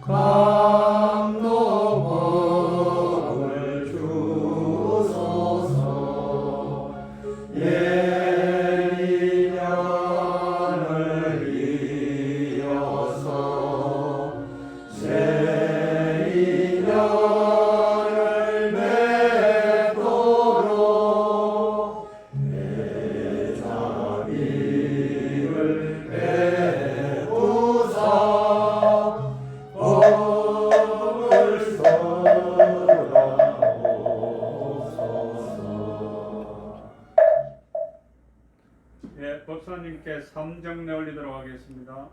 감동을 주소서. 예리년을 이어서 새 인연을 맺도록 내 자비를 베푸사 복을 쏟아오소서. 예, 법사님께 삼정례 올리도록 하겠습니다.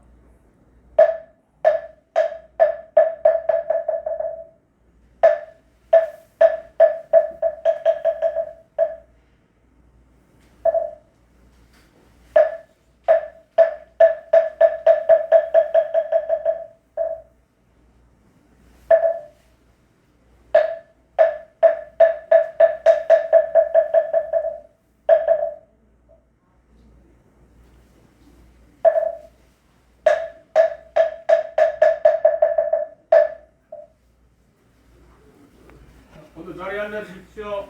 모두 자리에 앉으십시오.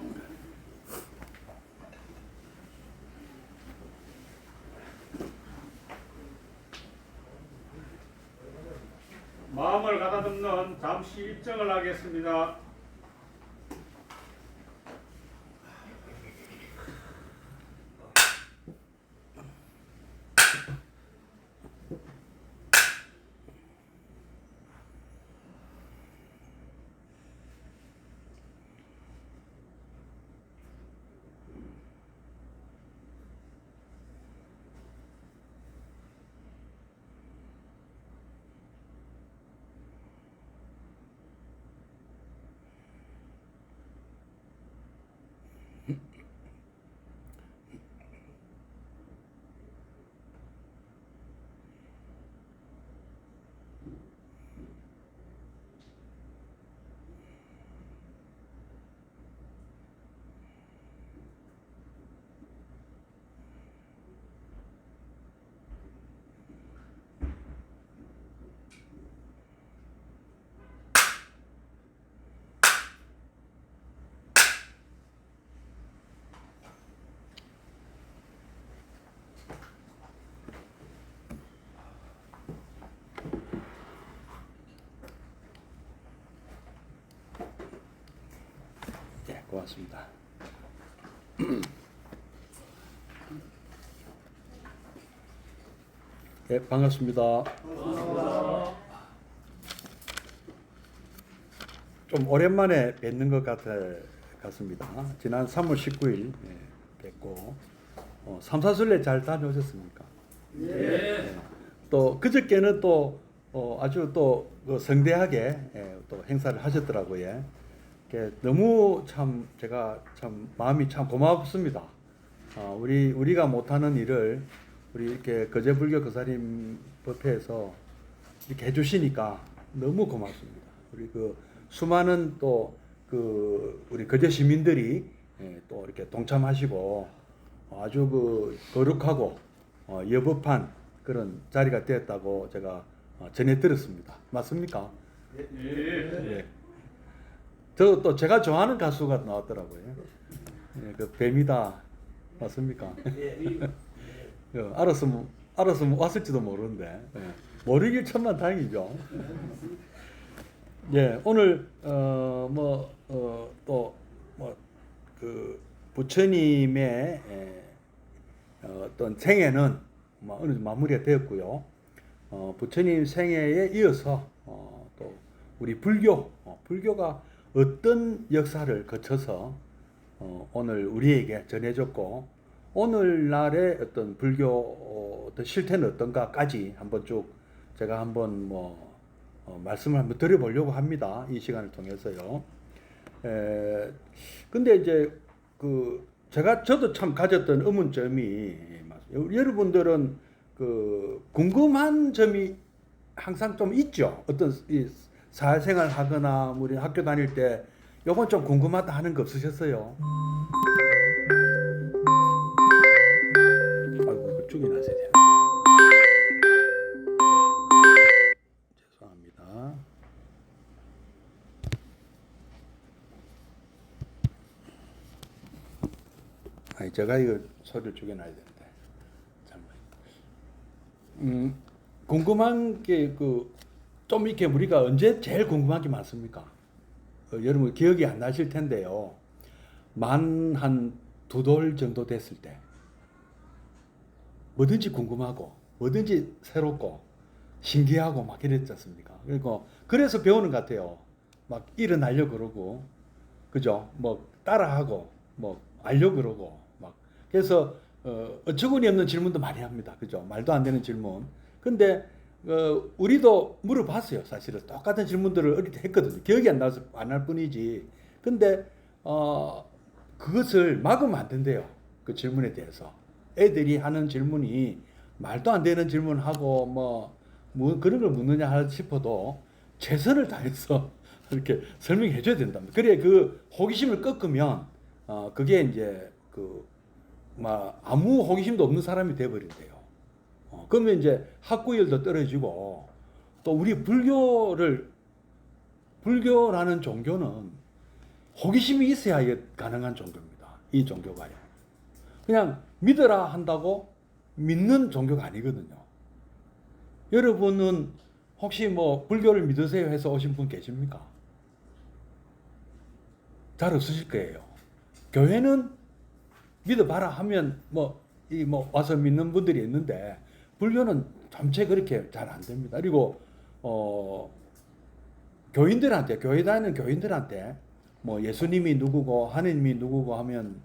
마음을 가다듬는 잠시 입정을 하겠습니다. 네, 고맙습니다. 네, 반갑습니다. 좀 오랜만에 뵙는 것 같습니다. 지난 3월 19일 뵙고 삼사순례 잘 다녀오셨습니까? 네. 또 그저께는 또 아주 또 성대하게 또 행사를 하셨더라고요. 너무 참 제가 참 마음이 참 고맙습니다. 우리가 못하는 일을 우리 이렇게 거제불교 거사님 법회에서 이렇게 해주시니까 너무 고맙습니다. 우리 그 수많은 또 그 우리 거제 시민들이 또 이렇게 동참하시고 아주 그 거룩하고 여법한 그런 자리가 되었다고 제가 전해 들었습니다. 맞습니까? 네. 저 또 제가 좋아하는 가수가 나왔더라고요. 그 뱀이다. 맞습니까? 알았으면 왔을지도 모르는데 모르길 천만 다행이죠. 예, 오늘 그 부처님의 어떤 생애는 어느 정도 마무리가 되었고요. 부처님 생애에 이어서 또 우리 불교가 어떤 역사를 거쳐서 오늘 우리에게 전해졌고 오늘날의 어떤 불교 어떤 실태는 어떤가까지 한번 쭉 제가 한번 말씀을 한번 드려보려고 합니다. 이 시간을 통해서요. 근데 이제 저도 참 가졌던 의문점이 여러분들은 그 궁금한 점이 항상 좀 있죠. 어떤 사회생활 하거나 우리 학교 다닐 때 요건 좀 궁금하다 하는 거 없으셨어요? 아이고 그쪽이 나서야 되나? 죄송합니다. 아니 제가 이거 소리를 죽여놔야 되는데. 잠깐. 궁금한 게 좀 이렇게 우리가 언제 제일 궁금한 게 많습니까? 여러분 기억이 안 나실 텐데요. 만 한 두 돌 정도 됐을 때 뭐든지 궁금하고 뭐든지 새롭고 신기하고 막 이랬지 않습니까? 그래서 배우는 것 같아요. 막 일어나려고 그러고 그죠? 뭐 따라하고 뭐 알려고 그러고 막 그래서 어처구니 없는 질문도 많이 합니다. 그죠? 말도 안 되는 질문. 근데 우리도 물어봤어요. 사실은 똑같은 질문들을 어릴 때 했거든요. 기억이 안 나서 안 할 뿐이지. 근데 그것을 막으면 안 된대요. 그 질문에 대해서. 애들이 하는 질문이 말도 안 되는 질문하고 뭐 그런 걸 묻느냐 싶어도 최선을 다해서 이렇게 설명해 줘야 된답니다. 그래 그 호기심을 꺾으면 그게 이제 아무 호기심도 없는 사람이 돼 버린대요. 그러면 이제 학구열도 떨어지고 또 우리 불교라는 종교는 호기심이 있어야 가능한 종교입니다. 이 종교가요. 그냥 믿어라 한다고 믿는 종교가 아니거든요. 여러분은 혹시 뭐 불교를 믿으세요 해서 오신 분 계십니까? 잘 없으실 거예요. 교회는 믿어봐라 하면 와서 믿는 분들이 있는데 불교는 전체 그렇게 잘 안 됩니다. 그리고 교회 다니는 교인들한테 뭐 예수님이 누구고 하느님이 누구고 하면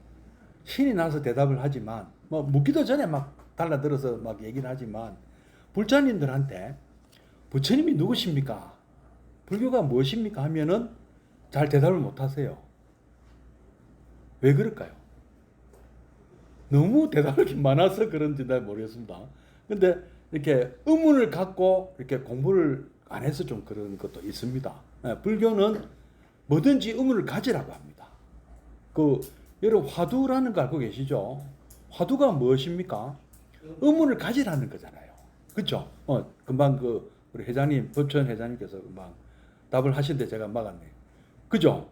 신이 나서 대답을 하지만 묻기도 전에 막 달라들어서 막 얘기를 하지만 불자님들한테 부처님이 누구십니까? 불교가 무엇입니까? 하면은 잘 대답을 못 하세요. 왜 그럴까요? 너무 대답이 많아서 그런지 잘 모르겠습니다. 근데 이렇게 의문을 갖고 이렇게 공부를 안 해서 좀 그런 것도 있습니다. 불교는 뭐든지 의문을 가지라고 합니다. 여러분 화두라는 거 알고 계시죠? 화두가 무엇입니까? 의문을 가지라는 거잖아요. 그렇죠? 금방 우리 회장님, 법천 회장님께서 금방 답을 하신데 제가 막았네. 그죠?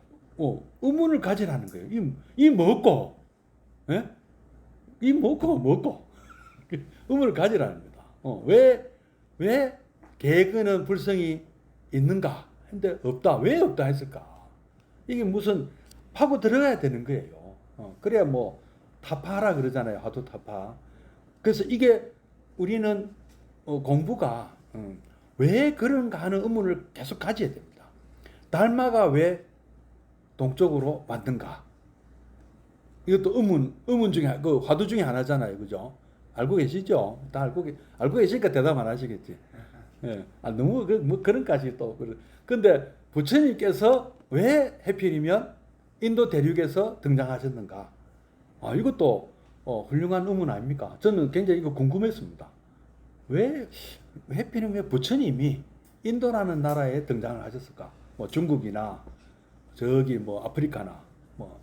의문을 가지라는 거예요. 이 뭐고? 예? 이 뭐고? 의문을 가지라는 거다. 왜 개그는 불성이 있는가? 근데 없다. 왜 없다 했을까? 이게 무슨 파고 들어가야 되는 거예요. 그래야 타파하라 그러잖아요. 화두 타파. 그래서 이게 우리는 공부가 왜 그런가 하는 의문을 계속 가져야 됩니다. 달마가 왜 동쪽으로 만든가? 이것도 의문 중에 화두 중에 하나잖아요. 그죠? 알고 계시죠? 다 알고 계시니까 대답 안 하시겠지. 예. 너무 그런까지 또 근데 부처님께서 왜 해필이면 인도 대륙에서 등장하셨는가? 이것도 훌륭한 의문 아닙니까? 저는 굉장히 이거 궁금했습니다. 왜 해필이면 왜 부처님이 인도라는 나라에 등장을 하셨을까? 중국이나 저기 아프리카나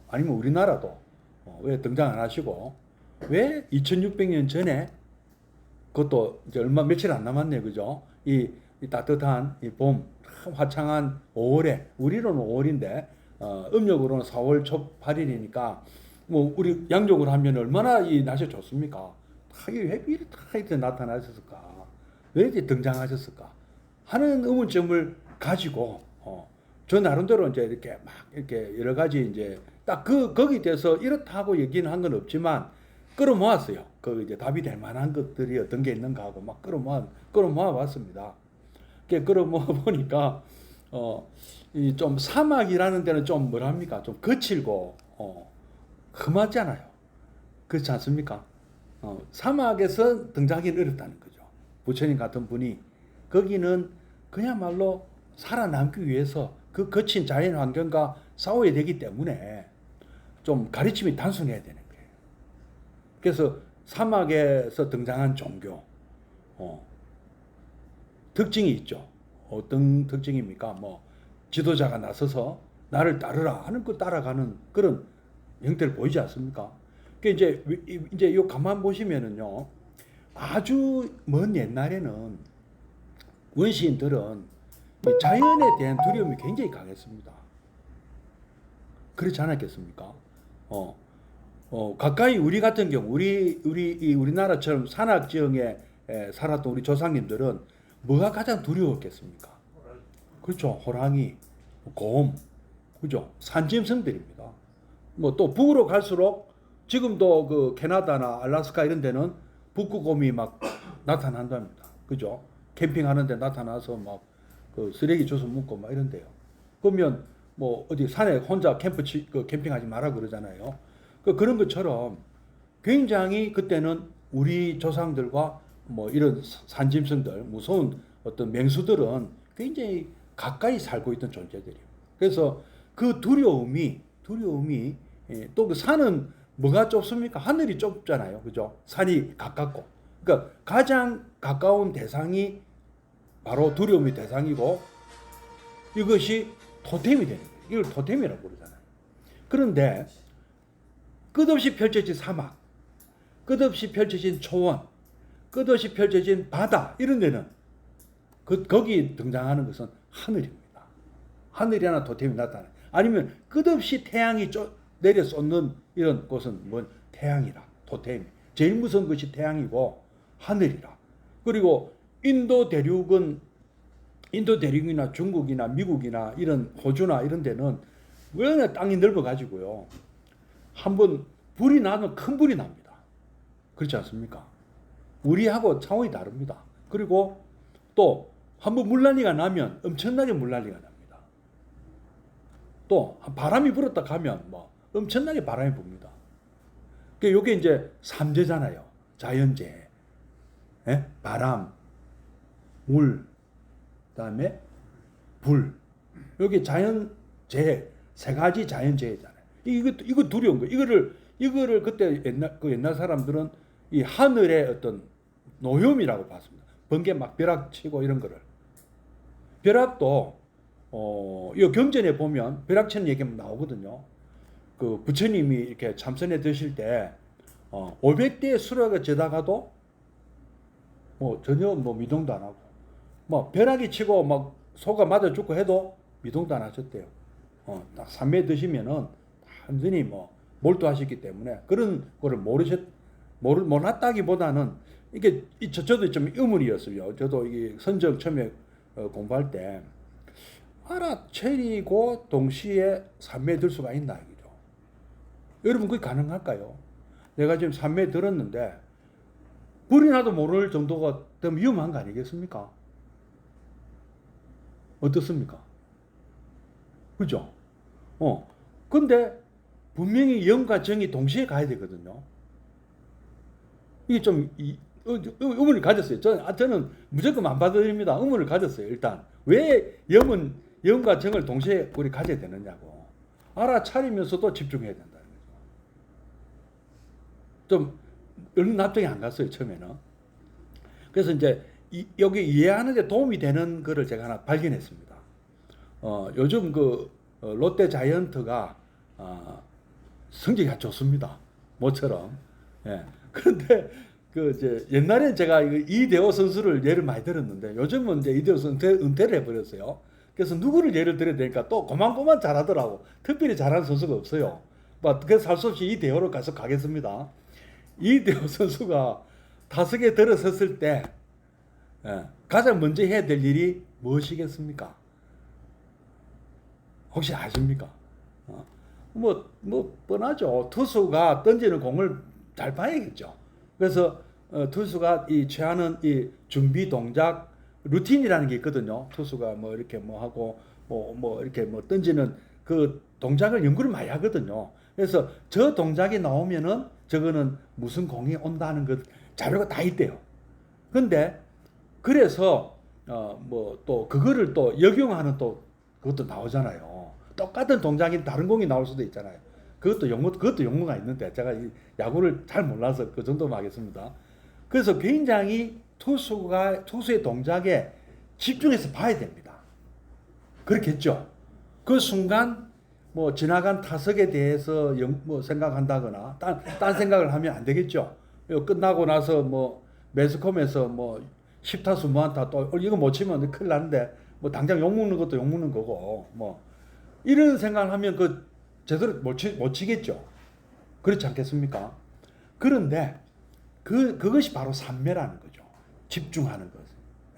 아니면 우리나라도 왜 등장 안 하시고 왜 2600년 전에 그것도 이제 며칠 안 남았네요. 그죠? 이 따뜻한 이 봄 화창한 5월에 우리로는 5월인데 음력으로는 4월 초 8일이니까 우리 양력으로 하면 얼마나 이 날씨 좋습니까? 왜 이렇게 이렇게 나타나셨을까? 왜 이렇게 등장하셨을까? 하는 의문점을 가지고 저 나름대로 이제 이렇게 이렇게 여러 가지 이제 딱 거기에 대해서 이렇다고 얘기는 한 건 없지만 끌어모았어요. 이제 답이 될 만한 것들이 어떤 게 있는가 하고 막 끌어모아 봤습니다. 끌어모아 보니까 이 좀 사막이라는 데는 좀 뭐랍니까? 좀 거칠고 험하잖아요. 그렇지 않습니까? 사막에서 등장하기는 어렵다는 거죠. 부처님 같은 분이 거기는 그야말로 살아남기 위해서 그 거친 자연 환경과 싸워야 되기 때문에 좀 가르침이 단순해야 되는 거예요. 그래서 사막에서 등장한 종교 특징이 있죠. 어떤 특징입니까? 지도자가 나서서 나를 따르라 하는 거 따라가는 그런 형태를 보이지 않습니까? 이제 요 가만 보시면은요, 아주 먼 옛날에는 원시인들은 자연에 대한 두려움이 굉장히 강했습니다. 그렇지 않았겠습니까? 가까이 우리 같은 경우 우리나라처럼 산악 지형에 살았던 우리 조상님들은 뭐가 가장 두려웠겠습니까? 그렇죠. 호랑이, 곰, 그죠? 산짐승들입니다. 뭐 또 북으로 갈수록 지금도 그 캐나다나 알래스카 이런 데는 북극곰이 막 나타난답니다. 그죠? 캠핑하는데 나타나서 막 그 쓰레기 주워 먹고 막 이런데요. 그러면 뭐 어디 산에 혼자 캠핑하지 마라 그러잖아요. 그런 것처럼 굉장히 그때는 우리 조상들과 뭐 이런 산짐승들, 무서운 어떤 맹수들은 굉장히 가까이 살고 있던 존재들이에요. 그래서 그 두려움이 또 그 산은 뭐가 좁습니까? 하늘이 좁잖아요. 그죠? 산이 가깝고. 그러니까 가장 가까운 대상이 바로 두려움의 대상이고 이것이 토템이 되는 거예요. 이걸 토템이라고 그러잖아요. 그런데 끝없이 펼쳐진 사막, 끝없이 펼쳐진 초원, 끝없이 펼쳐진 바다 이런 데는 거기 등장하는 것은 하늘입니다. 하늘이 하나 토템이 나타나요. 아니면 끝없이 태양이 내려 쏟는 이런 곳은 뭔 태양이라 토템. 제일 무서운 것이 태양이고 하늘이라. 그리고 인도 대륙이나 중국이나 미국이나 이런 호주나 이런 데는 워낙 땅이 넓어 가지고요. 한번 불이 나면 큰 불이 납니다. 그렇지 않습니까? 우리하고 차원이 다릅니다. 그리고 또 한번 물난리가 나면 엄청나게 물난리가 납니다. 또 바람이 불었다 가면 뭐 엄청나게 바람이 붑니다. 이게 이제 삼재잖아요. 자연재해. 바람, 물, 그다음에 불. 여기 자연재해 세 가지 자연재해잖아요. 이거 두려운 거예요. 이거를 그때 옛날 사람들은 이 하늘의 어떤 노염이라고 봤습니다. 번개 막 벼락 치고 이런 거를. 벼락도 이 경전에 보면 벼락 치는 얘기가 나오거든요. 그 부처님이 이렇게 참선에 드실 때 500대의 수레가 지다가도 뭐 전혀 뭐 미동도 안 하고 뭐 벼락이 치고 막 소가 맞아 죽고 해도 미동도 안 하셨대요. 딱 삼매 드시면은 완전히 뭐 몰두하셨기 때문에 그런 거를 몰랐다기보다는 이게 저도 좀 의문이었어요. 저도 이게 선정 처음에 공부할 때 알아채리고 동시에 삼매 들 수가 있나 이거죠. 여러분 그게 가능할까요? 내가 지금 삼매 들었는데 불이 나도 모를 정도가 되면 위험한 거 아니겠습니까? 어떻습니까? 그죠? 근데 분명히 영과 정이 동시에 가야 되거든요. 이게 좀 의문을 가졌어요. 저는 무조건 안 받아들입니다. 의문을 가졌어요. 일단 왜 영과 정을 동시에 우리 가져야 되느냐고 알아차리면서도 집중해야 된다는 거죠. 좀 얼른 납득이 안 갔어요 처음에는. 그래서 이제 여기 이해하는데 도움이 되는 거를 제가 하나 발견했습니다. 요즘 그 롯데 자이언트가 성적이 아주 좋습니다. 모처럼. 예. 그런데 그 이제 옛날엔 제가 이대호 선수를 예를 많이 들었는데 요즘은 이제 이대호 선수 은퇴를 해버렸어요. 그래서 누구를 예를 들어야 되니까 또 고만고만 잘하더라고. 특별히 잘하는 선수가 없어요. 그래서 할 수 없이 이대호로 계속 가겠습니다. 이대호 선수가 타석에 들어섰을 때 가장 먼저 해야 될 일이 무엇이겠습니까? 혹시 아십니까? 뻔하죠. 투수가 던지는 공을 잘 봐야겠죠. 그래서 투수가 취하는 이 준비 동작 루틴이라는 게 있거든요. 투수가 뭐 이렇게 뭐 하고 뭐 이렇게 뭐 던지는 그 동작을 연구를 많이 하거든요. 그래서 저 동작이 나오면은 저거는 무슨 공이 온다는 것 자료가 다 있대요. 근데 그래서 뭐 또 그거를 또 역용하는 또 그것도 나오잖아요. 똑같은 동작이 다른 공이 나올 수도 있잖아요. 그것도 용어가 있는데 제가 이 야구를 잘 몰라서 그 정도만 하겠습니다. 그래서 굉장히 투수의 동작에 집중해서 봐야 됩니다. 그렇겠죠. 그 순간 뭐 지나간 타석에 대해서 뭐 생각한다거나 딴 생각을 하면 안 되겠죠. 끝나고 나서 뭐 매스컴에서 뭐 10타수 무안타 또 이거 못 치면 큰일 나는데 뭐 당장 욕먹는 것도 욕먹는 거고 뭐 이런 생각을 하면 그 제대로 못 치겠죠. 그렇지 않겠습니까? 그런데 그것이 바로 삼매라는 거죠. 집중하는 것.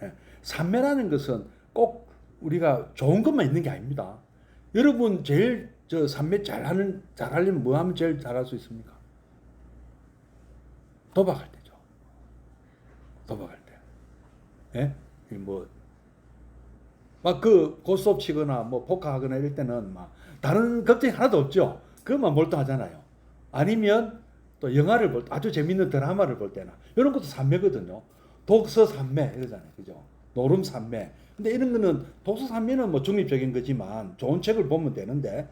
예. 삼매라는 것은 꼭 우리가 좋은 것만 있는 게 아닙니다. 여러분 제일 삼매 잘하려면 뭐 하면 제일 잘할 수 있습니까? 도박할 때죠. 도박할 때. 예? 막 고스톱 치거나 뭐 포커하거나 이럴 때는 막 다른 걱정이 하나도 없죠. 그것만 몰두하잖아요. 아니면 또 영화를 아주 재밌는 드라마를 볼 때나 이런 것도 삼매거든요. 독서 삼매 이러잖아요. 그죠? 노름 삼매. 근데 이런 거는 독서 삼매는 뭐 중립적인 거지만 좋은 책을 보면 되는데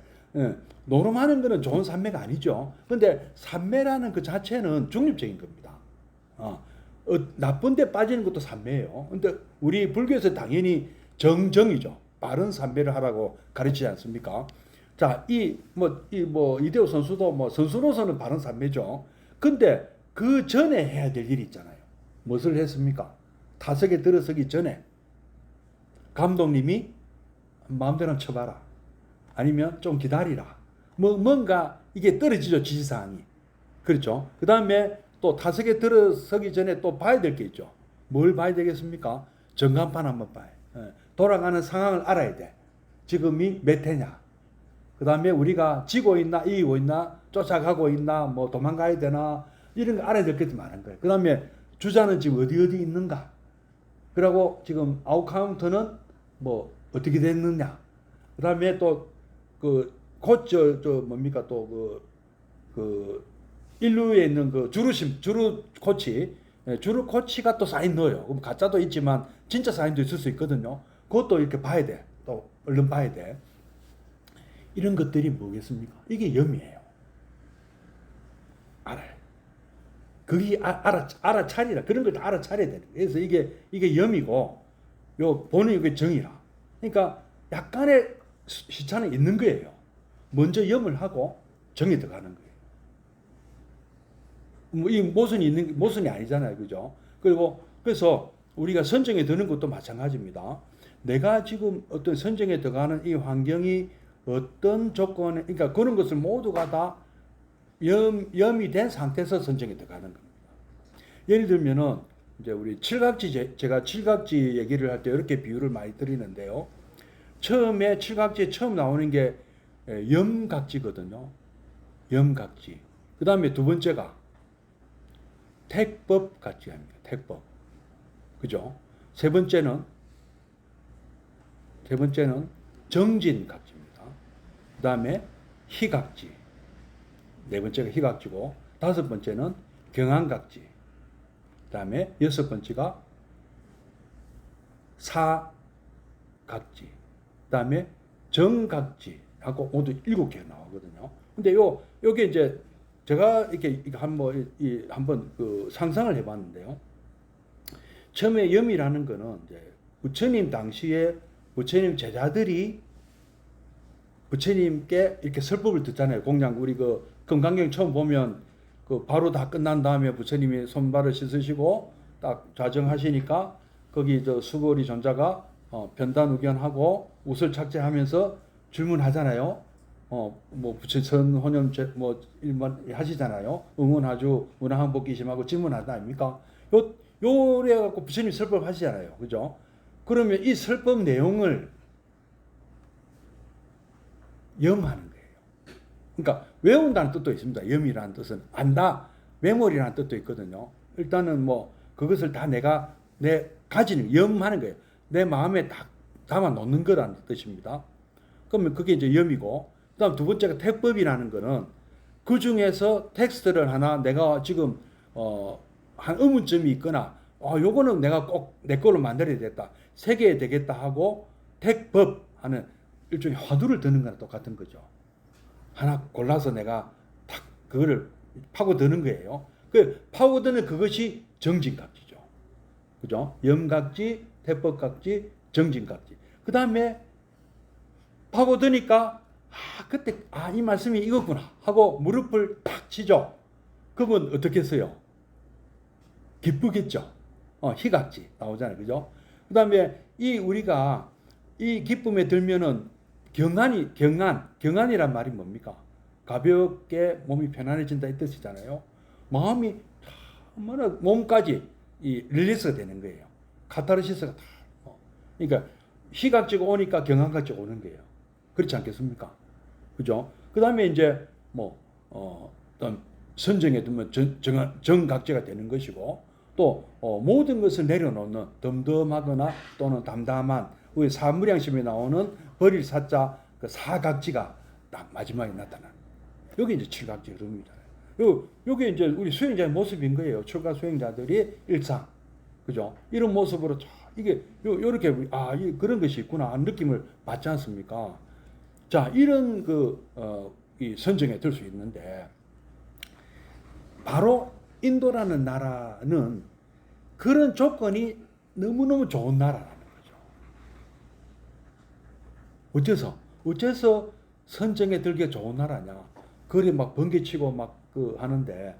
노름하는 거는 좋은 삼매가 아니죠. 근데 삼매라는 그 자체는 중립적인 겁니다. 나쁜 데 빠지는 것도 삼매예요. 근데 우리 불교에서 당연히 정이죠. 바른 삼매를 하라고 가르치지 않습니까? 자, 이대호 선수도 뭐 선수로서는 바른 삼매죠. 근데 그 전에 해야 될 일이 있잖아요. 무엇을 했습니까? 타석에 들어서기 전에 감독님이 마음대로 쳐봐라. 아니면 좀 기다리라. 뭔가 이게 떨어지죠, 지시사항이. 그렇죠. 그 다음에 또 타석에 들어서기 전에 또 봐야 될 게 있죠. 뭘 봐야 되겠습니까? 전간판 한번 봐요. 돌아가는 상황을 알아야 돼. 지금이 몇 회냐. 그 다음에 우리가 지고 있나, 이기고 있나, 쫓아가고 있나, 뭐 도망가야 되나, 이런 거 알아야 될 것도 많은 거예요. 그 다음에 주자는 지금 어디 있는가. 그리고 지금 아웃카운트는 뭐 어떻게 됐느냐. 그 다음에 또 뭡니까 일루에 있는 주루 코치가 또 사인 넣어요. 그럼 가짜도 있지만 진짜 사인도 있을 수 있거든요. 그것도 이렇게 봐야 돼. 또 얼른 봐야 돼. 이런 것들이 뭐겠습니까? 이게 염이에요. 알아요. 그게 알아차리라. 그런 걸 다 알아차려야 되는 거예요. 그래서 이게 염이고, 보는 이게 정이라. 그러니까 약간의 시차는 있는 거예요. 먼저 염을 하고 정이 들어가는 거예요. 이 모순이 아니잖아요. 그죠? 그래서 우리가 선정에 드는 것도 마찬가지입니다. 내가 지금 어떤 선정에 들어가는 이 환경이 어떤 조건에, 그러니까 그런 것을 모두가 다 염이 된 상태에서 선정에 들어가는 겁니다. 예를 들면은 이제 우리 제가 칠각지 얘기를 할 때 이렇게 비유를 많이 드리는데요. 처음에 칠각지에 처음 나오는 게 염각지거든요. 염각지. 그 다음에 두 번째가 택법각지입니다. 택법. 그죠? 세 번째는 정진각지입니다. 그 다음에 희각지. 네 번째가 희각지고, 다섯 번째는 경안각지. 그 다음에 여섯 번째가 사각지. 그 다음에 정각지. 하고 모두 7개가 나오거든요. 근데 요게 이제 제가 이렇게 한번 상상을 해봤는데요. 처음에 염이라는 거는 이제 부처님 당시에 부처님 제자들이 부처님께 이렇게 설법을 듣잖아요. 공양 우리 금강경 처음 보면 바로 다 끝난 다음에 부처님이 손발을 씻으시고 딱 좌정하시니까 거기 수고리 존자가 변단우견하고 우설 착제하면서 질문하잖아요. 뭐 부처선 혼염 뭐 일만 하시잖아요. 응원하주 운항복기심하고 질문하다 아닙니까? 요래 갖고 부처님 설법 하시잖아요. 그죠? 그러면 이 설법 내용을 염하는 거예요. 그러니까 외운다는 뜻도 있습니다. 염이라는 뜻은 안다, 메모리라는 뜻도 있거든요. 일단은 뭐 그것을 다 내가 가지는 염하는 거예요. 내 마음에 다 담아 놓는 거라는 뜻입니다. 그러면 그게 이제 염이고, 그다음 두 번째가 택법이라는 거는 그 중에서 텍스트를 하나 내가 지금 한 의문점이 있거나 요거는 내가 꼭 내 걸로 만들어야 되겠다, 새겨야 되겠다 하고 택법 하는 일종의 화두를 드는 거랑 똑같은 거죠. 하나 골라서 내가 탁 그거를 파고드는 거예요. 그 파고드는 그것이 정진각지죠. 그죠? 염각지, 택법각지, 정진각지. 그 다음에 파고드니까 그때 이 말씀이 이거구나 하고 무릎을 탁 치죠. 그건 어떻게 써요? 기쁘겠죠. 희각지 나오잖아요. 그죠? 그 다음에 우리가 이 기쁨에 들면은 경안이란 말이 뭡니까? 가볍게 몸이 편안해진다 이 뜻이잖아요. 마음이 얼마나 몸까지 이 릴리스가 되는 거예요. 카타르시스가 다. 그러니까 희각지가 오니까 경각지가 오는 거예요. 그렇지 않겠습니까? 그죠? 그 다음에 이제 어떤 선정에 두면 정각제가 되는 것이고 또 모든 것을 내려놓는 덤덤하거나 또는 담담한 우리 사무량심에 나오는 버릴 사자 그 사각지가 딱 마지막에 나타나는 여기 이제 칠각지 흐름입니다. 요게 이제 우리 수행자의 모습인 거예요. 출가 수행자들이 일상 그죠? 이런 모습으로 이게 요렇게 그런 것이 있구나 하는 느낌을 받지 않습니까? 자, 이런 이 선정에 들 수 있는데 바로 인도라는 나라는 그런 조건이 너무너무 좋은 나라라는 거죠. 어째서 선정에 들게 좋은 나라냐? 그래 막 번개치고 막 하는데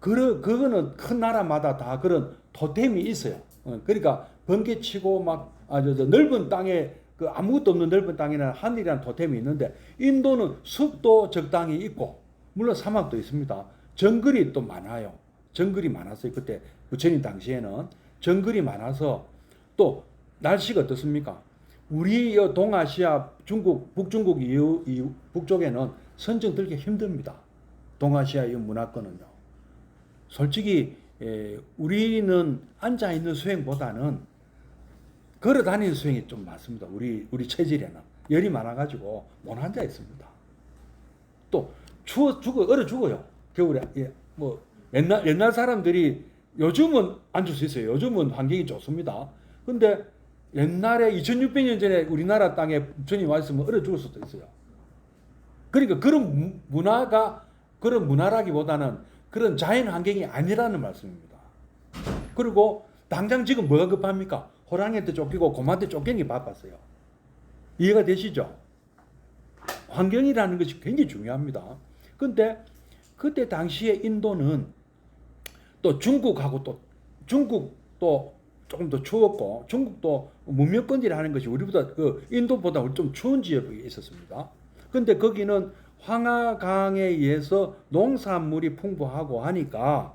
그거는 큰 나라마다 다 그런 토템이 있어요. 그러니까 번개치고 막 넓은 땅에 아무것도 없는 넓은 땅에는 하늘이라는 토템이 있는데 인도는 숲도 적당히 있고 물론 사막도 있습니다. 정글이 또 많아요. 정글이 많았어요. 그때 부처님 당시에는 정글이 많아서 또 날씨가 어떻습니까? 우리 동아시아 중국 북중국 북쪽에는 선정 들기 힘듭니다. 동아시아 이 문화권은요. 솔직히 우리는 앉아 있는 수행보다는 걸어 다니는 수행이 좀 많습니다. 우리 체질에는 열이 많아가지고 못 앉아 있습니다. 또 추워 죽어 얼어 죽어요. 겨울에 옛날 사람들이 요즘은 앉을 수 있어요. 요즘은 환경이 좋습니다. 근데 옛날에 2600년 전에 우리나라 땅에 부처님 와 있으면 얼어 죽을 수도 있어요. 그러니까 그런 문화라기보다는 그런 자연 환경이 아니라는 말씀입니다. 그리고 당장 지금 뭐가 급합니까? 호랑이한테 쫓기고 곰한테 쫓기는 게 바빴어요. 이해가 되시죠? 환경이라는 것이 굉장히 중요합니다. 근데 그때 당시에 인도는 또 중국도 조금 더 추웠고 중국도 문명권이라는 것이 우리보다 인도보다 좀 추운 지역이 있었습니다. 근데 거기는 황하강에 의해서 농산물이 풍부하고 하니까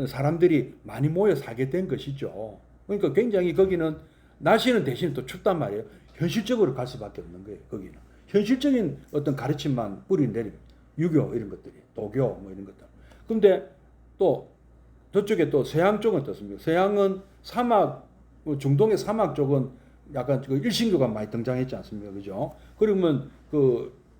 사람들이 많이 모여 살게 된 것이죠. 그러니까 굉장히 거기는 날씨는 대신 또 춥단 말이에요. 현실적으로 갈 수밖에 없는 거예요. 거기는 현실적인 어떤 가르침만 뿌리는 데는 유교 이런 것들이 도교 이런 것들. 근데 또 저쪽에 또 서양 쪽은 어떻습니까? 서양은 사막 중동의 사막 쪽은 약간 일신교가 많이 등장했지 않습니까? 그죠? 그러면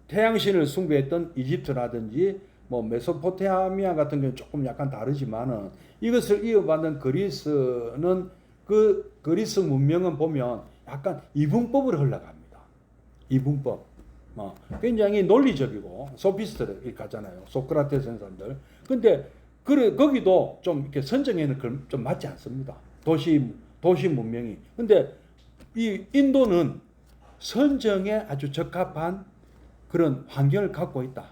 태양신을 숭배했던 이집트라든지 메소포타미아 같은 경우는 조금 약간 다르지만은 이것을 이어받는 그리스는 그리스 문명은 보면 약간 이분법으로 흘러갑니다. 이분법. 굉장히 논리적이고 소피스트를 가잖아요. 소크라테스 사람들. 근데 거기도 좀 이렇게 선정에는 좀 맞지 않습니다. 도시 문명이. 근데 이 인도는 선정에 아주 적합한 그런 환경을 갖고 있다.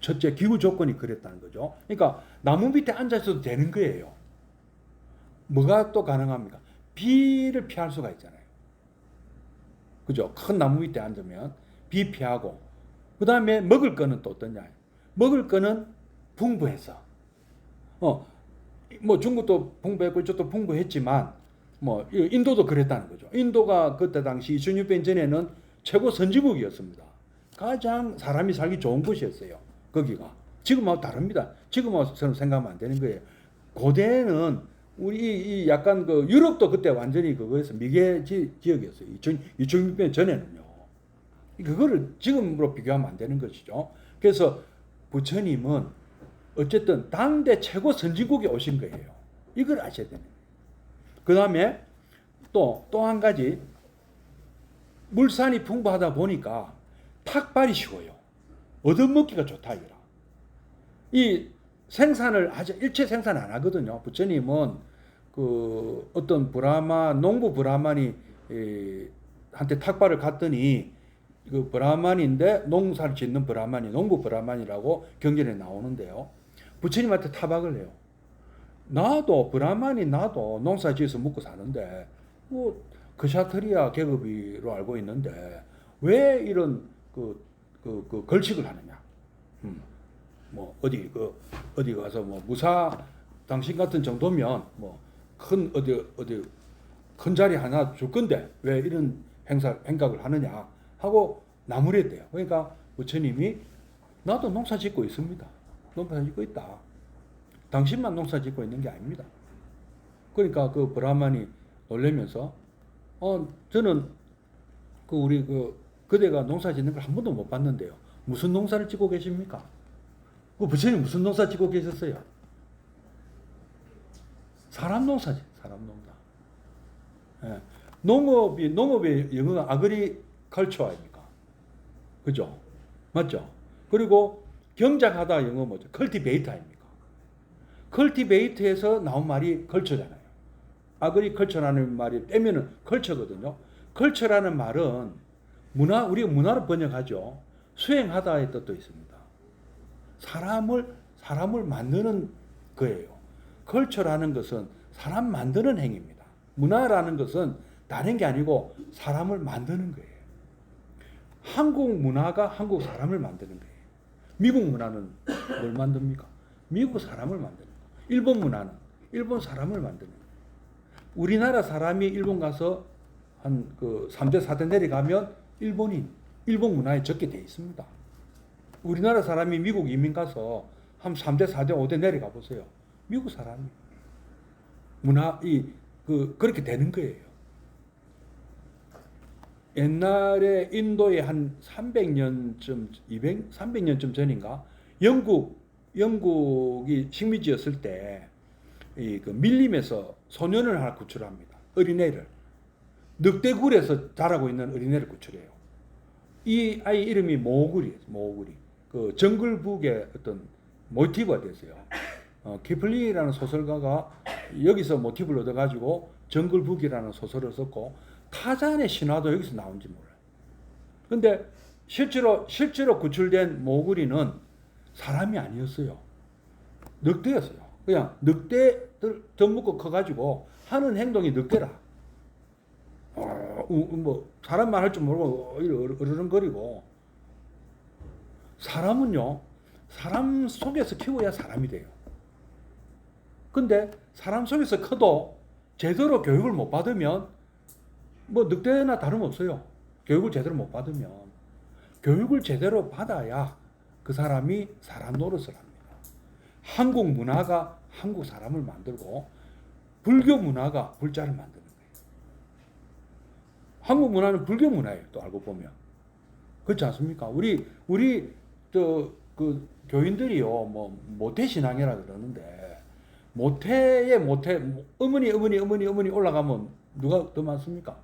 첫째, 기후 조건이 그랬다는 거죠. 그러니까 나무 밑에 앉아 있어도 되는 거예요. 뭐가 또 가능합니까? 비를 피할 수가 있잖아요. 그죠? 큰 나무 밑에 앉으면 비 피하고, 그 다음에 먹을 거는 또 어떠냐? 먹을 거는 풍부해서, 중국도 풍부했고 이쪽도 풍부했지만, 인도도 그랬다는 거죠. 인도가 그때 당시 2600년 전에는 최고 선진국이었습니다. 가장 사람이 살기 좋은 곳이었어요. 거기가. 지금하고 다릅니다. 지금하고는 생각하면 안 되는 거예요. 고대에는 우리 약간 유럽도 그때 완전히 그거에서 미개 지역이었어요. 2600년 전에는요. 그거를 지금으로 비교하면 안 되는 것이죠. 그래서 부처님은 어쨌든 당대 최고 선진국에 오신 거예요. 이걸 아셔야 되는 거예요. 그 다음에 또 한 가지, 물산이 풍부하다 보니까 탁발이 쉬워요. 얻어먹기가 좋다 이거라. 이 생산을 일체 생산 안 하거든요. 부처님은 어떤 농부 브라만이 한테 탁발을 갔더니 그 브라만인데 농사를 짓는 브라만이 농부 브라만이라고 경전에 나오는데요. 부처님한테 타박을 해요. 나도 농사 지어서 먹고 사는데 그샤트리아 계급으로 알고 있는데 왜 이런 걸칙을 하느냐? 뭐 어디 가서 뭐 무사 당신 같은 정도면 뭐 큰 어디 큰 자리 하나 줄 건데 왜 이런 행각을 하느냐 하고 나무랬대요. 그러니까 부처님이 나도 농사 짓고 있습니다. 농사 짓고 있다. 당신만 농사 짓고 있는 게 아닙니다. 그러니까 그 브라만이 놀라면서 저는 우리 그대가 농사 짓는 걸 한 번도 못 봤는데요. 무슨 농사를 짓고 계십니까? 그 부처님 무슨 농사 짓고 계셨어요? 사람 농사지, 사람 농사. 예. 농업의 영어가 아그리컬처입니까? 그죠? 맞죠? 그리고 경작하다 영어 뭐죠? 컬티베이터입니까? 컬티베이터에서 나온 말이 컬처잖아요. 아그리컬처라는 말이 빼면은 컬처거든요. 컬처라는 말은 우리가 문화로 번역하죠. 수행하다의 뜻도 있습니다. 사람을 만드는 거예요. 컬처라는 것은 사람 만드는 행위입니다. 문화라는 것은 다른 게 아니고 사람을 만드는 거예요. 한국 문화가 한국 사람을 만드는 거예요. 미국 문화는 뭘 만듭니까? 미국 사람을 만드는 거예요. 일본 문화는 일본 사람을 만드는 거예요. 우리나라 사람이 일본 가서 한 3대 4대 내려가면 일본 문화에 적게 돼 있습니다. 우리나라 사람이 미국 이민 가서 한 3대 4대 5대 내려가 보세요. 미국 사람이 그렇게 되는 거예요. 옛날에 인도에 한 300년쯤 전인가 영국이 식민지였을 때 밀림에서 소년을 하나 구출합니다. 어린애를. 늑대굴에서 자라고 있는 어린애를 구출해요. 이 아이 이름이 모구리예요. 모구리. 그 정글북의 어떤 모티브가 됐어요. 키플링이라는 소설가가 여기서 모티브를 얻어가지고 정글북이라는 소설을 썼고 타잔의 신화도 여기서 나온지 몰라요. 근데 실제로 구출된 모구리는 사람이 아니었어요. 늑대였어요. 그냥 늑대들 젖먹고 커가지고 하는 행동이 늑대라. 뭐 사람 말 할 줄 모르고 어르렁거리고. 사람은요, 사람 속에서 키워야 사람이 돼요. 근데 사람 속에서 커도 제대로 교육을 못 받으면 뭐 늑대나 다름없어요. 교육을 제대로 못 받으면. 교육을 제대로 받아야 그 사람이 사람 노릇을 합니다. 한국 문화가 한국 사람을 만들고 불교 문화가 불자를 만드는 거예요. 한국 문화는 불교 문화예요. 또 알고 보면. 그렇지 않습니까? 우리 교인들이요, 뭐 모태신앙이라 그러는데 모태에 어머니 올라가면 누가 더 많습니까?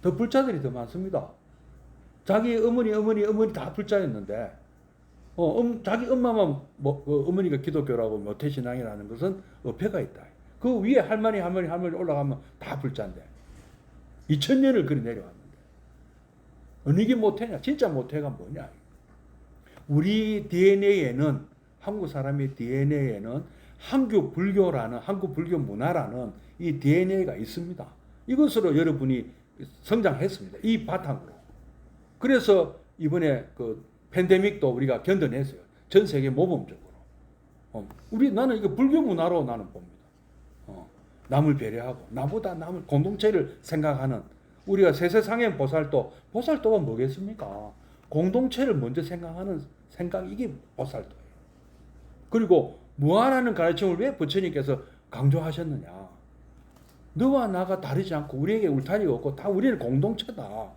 더 불자들이 더 많습니다. 자기 어머니 다 불자였는데 자기 엄마만 어머니가 기독교라고 모태신앙이라는 것은 어폐가 있다. 그 위에 할머니 올라가면 다 불자인데 2000년을 그리 내려왔는데 어느 게 모태냐? 진짜 모태가 뭐냐? 우리 DNA에는 한국 사람의 DNA에는 한국 불교 문화라는 이 DNA가 있습니다. 이것으로 여러분이 성장했습니다. 이 바탕으로. 그래서 이번에 팬데믹도 우리가 견뎌냈어요. 전 세계 모범적으로. 나는 이거 불교 문화로 나는 봅니다. 남을 배려하고 나보다 남을 공동체를 생각하는 우리가 세세상의 보살도가 뭐겠습니까? 공동체를 먼저 생각하는 생각 이게 보살도예요. 그리고 무한하는 가르침을 왜 부처님께서 강조하셨느냐? 너와 나가 다르지 않고 우리에게 울타리가 없고 다 우리는 공동체다.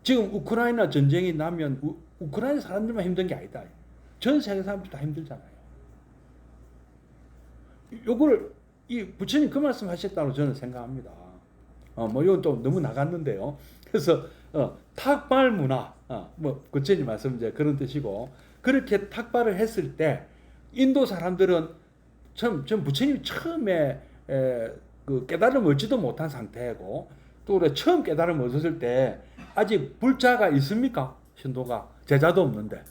지금 우크라이나 전쟁이 나면 우크라이나 사람들만 힘든 게 아니다. 전 세계 사람들 다 힘들잖아요. 요걸 이 부처님 그 말씀 하셨다고 저는 생각합니다. 뭐 이건 또 너무 나갔는데요. 그래서 탁발 문화, 뭐 부처님 말씀 이제 그런 뜻이고 그렇게 탁발을 했을 때 인도 사람들은 전 부처님이 처음에 그 깨달음을 얻지도 못한 상태고 또 처음 깨달음을 얻었을 때 아직 불자가 있습니까? 신도가 제자도 없는데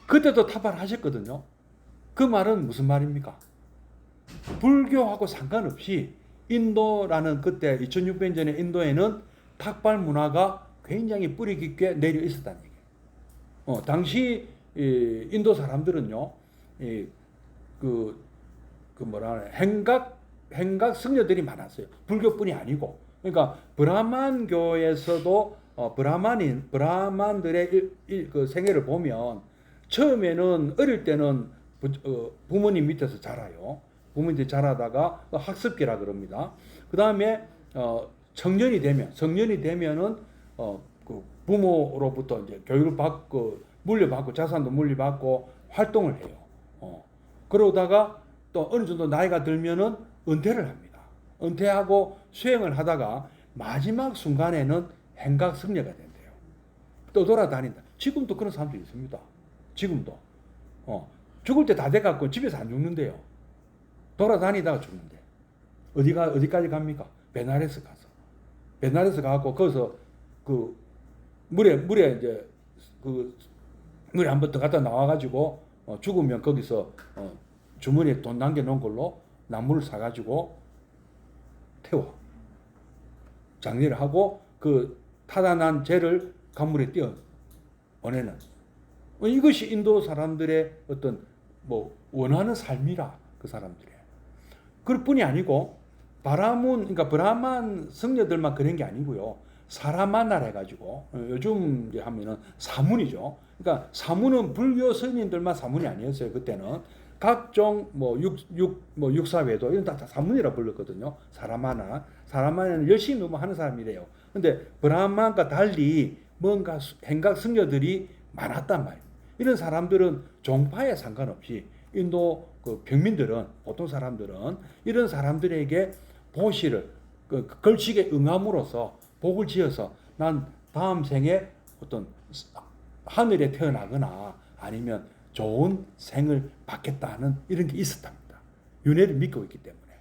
그때도 탁발하셨거든요. 그 말은 무슨 말입니까? 불교하고 상관없이 인도라는 그때 2600년 전에 인도에는 탁발 문화가 굉장히 뿌리 깊게 내려 있었다는 얘기예요. 당시 이 인도 사람들은요, 그 뭐라 하나 행각 승려들이 많았어요. 불교뿐이 아니고. 그러니까 브라만교에서도 브라만들의 그 생애를 보면 처음에는 어릴 때는 부모님 밑에서 자라요. 부모님들이 자라다가 학습기라 그럽니다. 그 다음에 성년이 되면은 그 부모로부터 이제 교육을 받고 물려받고 자산도 물려받고 활동을 해요. 그러다가 또 어느 정도 나이가 들면은 은퇴를 합니다. 은퇴하고 수행을 하다가 마지막 순간에는 행각 승려가 된대요. 또 돌아다닌다. 지금도 그런 사람들이 있습니다. 지금도. 죽을 때 다 돼갖고 집에서 안 죽는데요. 돌아다니다가 죽는데. 어디까지 갑니까? 베나레스 가서. 베나레스 가갖고 거기서 그 물에 이제 그 물에 한번 더 갔다 나와가지고 죽으면 거기서 주머니에 돈 남겨놓은 걸로 나무를 사가지고 태워. 장례를 하고 그 타다난 죄를 강물에 띄어 보내는. 이것이 인도 사람들의 어떤 뭐 원하는 삶이라 그 사람들의. 그럴 뿐이 아니고 그러니까 브라만 승려들만 그런 게 아니고요. 사라마나라 해가지고 요즘 이제 하면은 사문이죠. 그러니까 사문은 불교 스님들만 사문이 아니었어요. 그때는 각종 뭐 육사외도 이런 다 사문이라 불렀거든요. 사라마나는 열심히 뭐 하는 사람이래요. 근데 브라만과 달리 뭔가 행각 승려들이 많았단 말이에요. 이런 사람들은 종파에 상관없이 인도 그 평민들은 보통 사람들은 이런 사람들에게 보시를 그 걸식에 응함으로써 복을 지어서 난 다음 생에 어떤 하늘에 태어나거나 아니면 좋은 생을 받겠다는 이런 게 있었답니다. 윤회를 믿고 있기 때문에.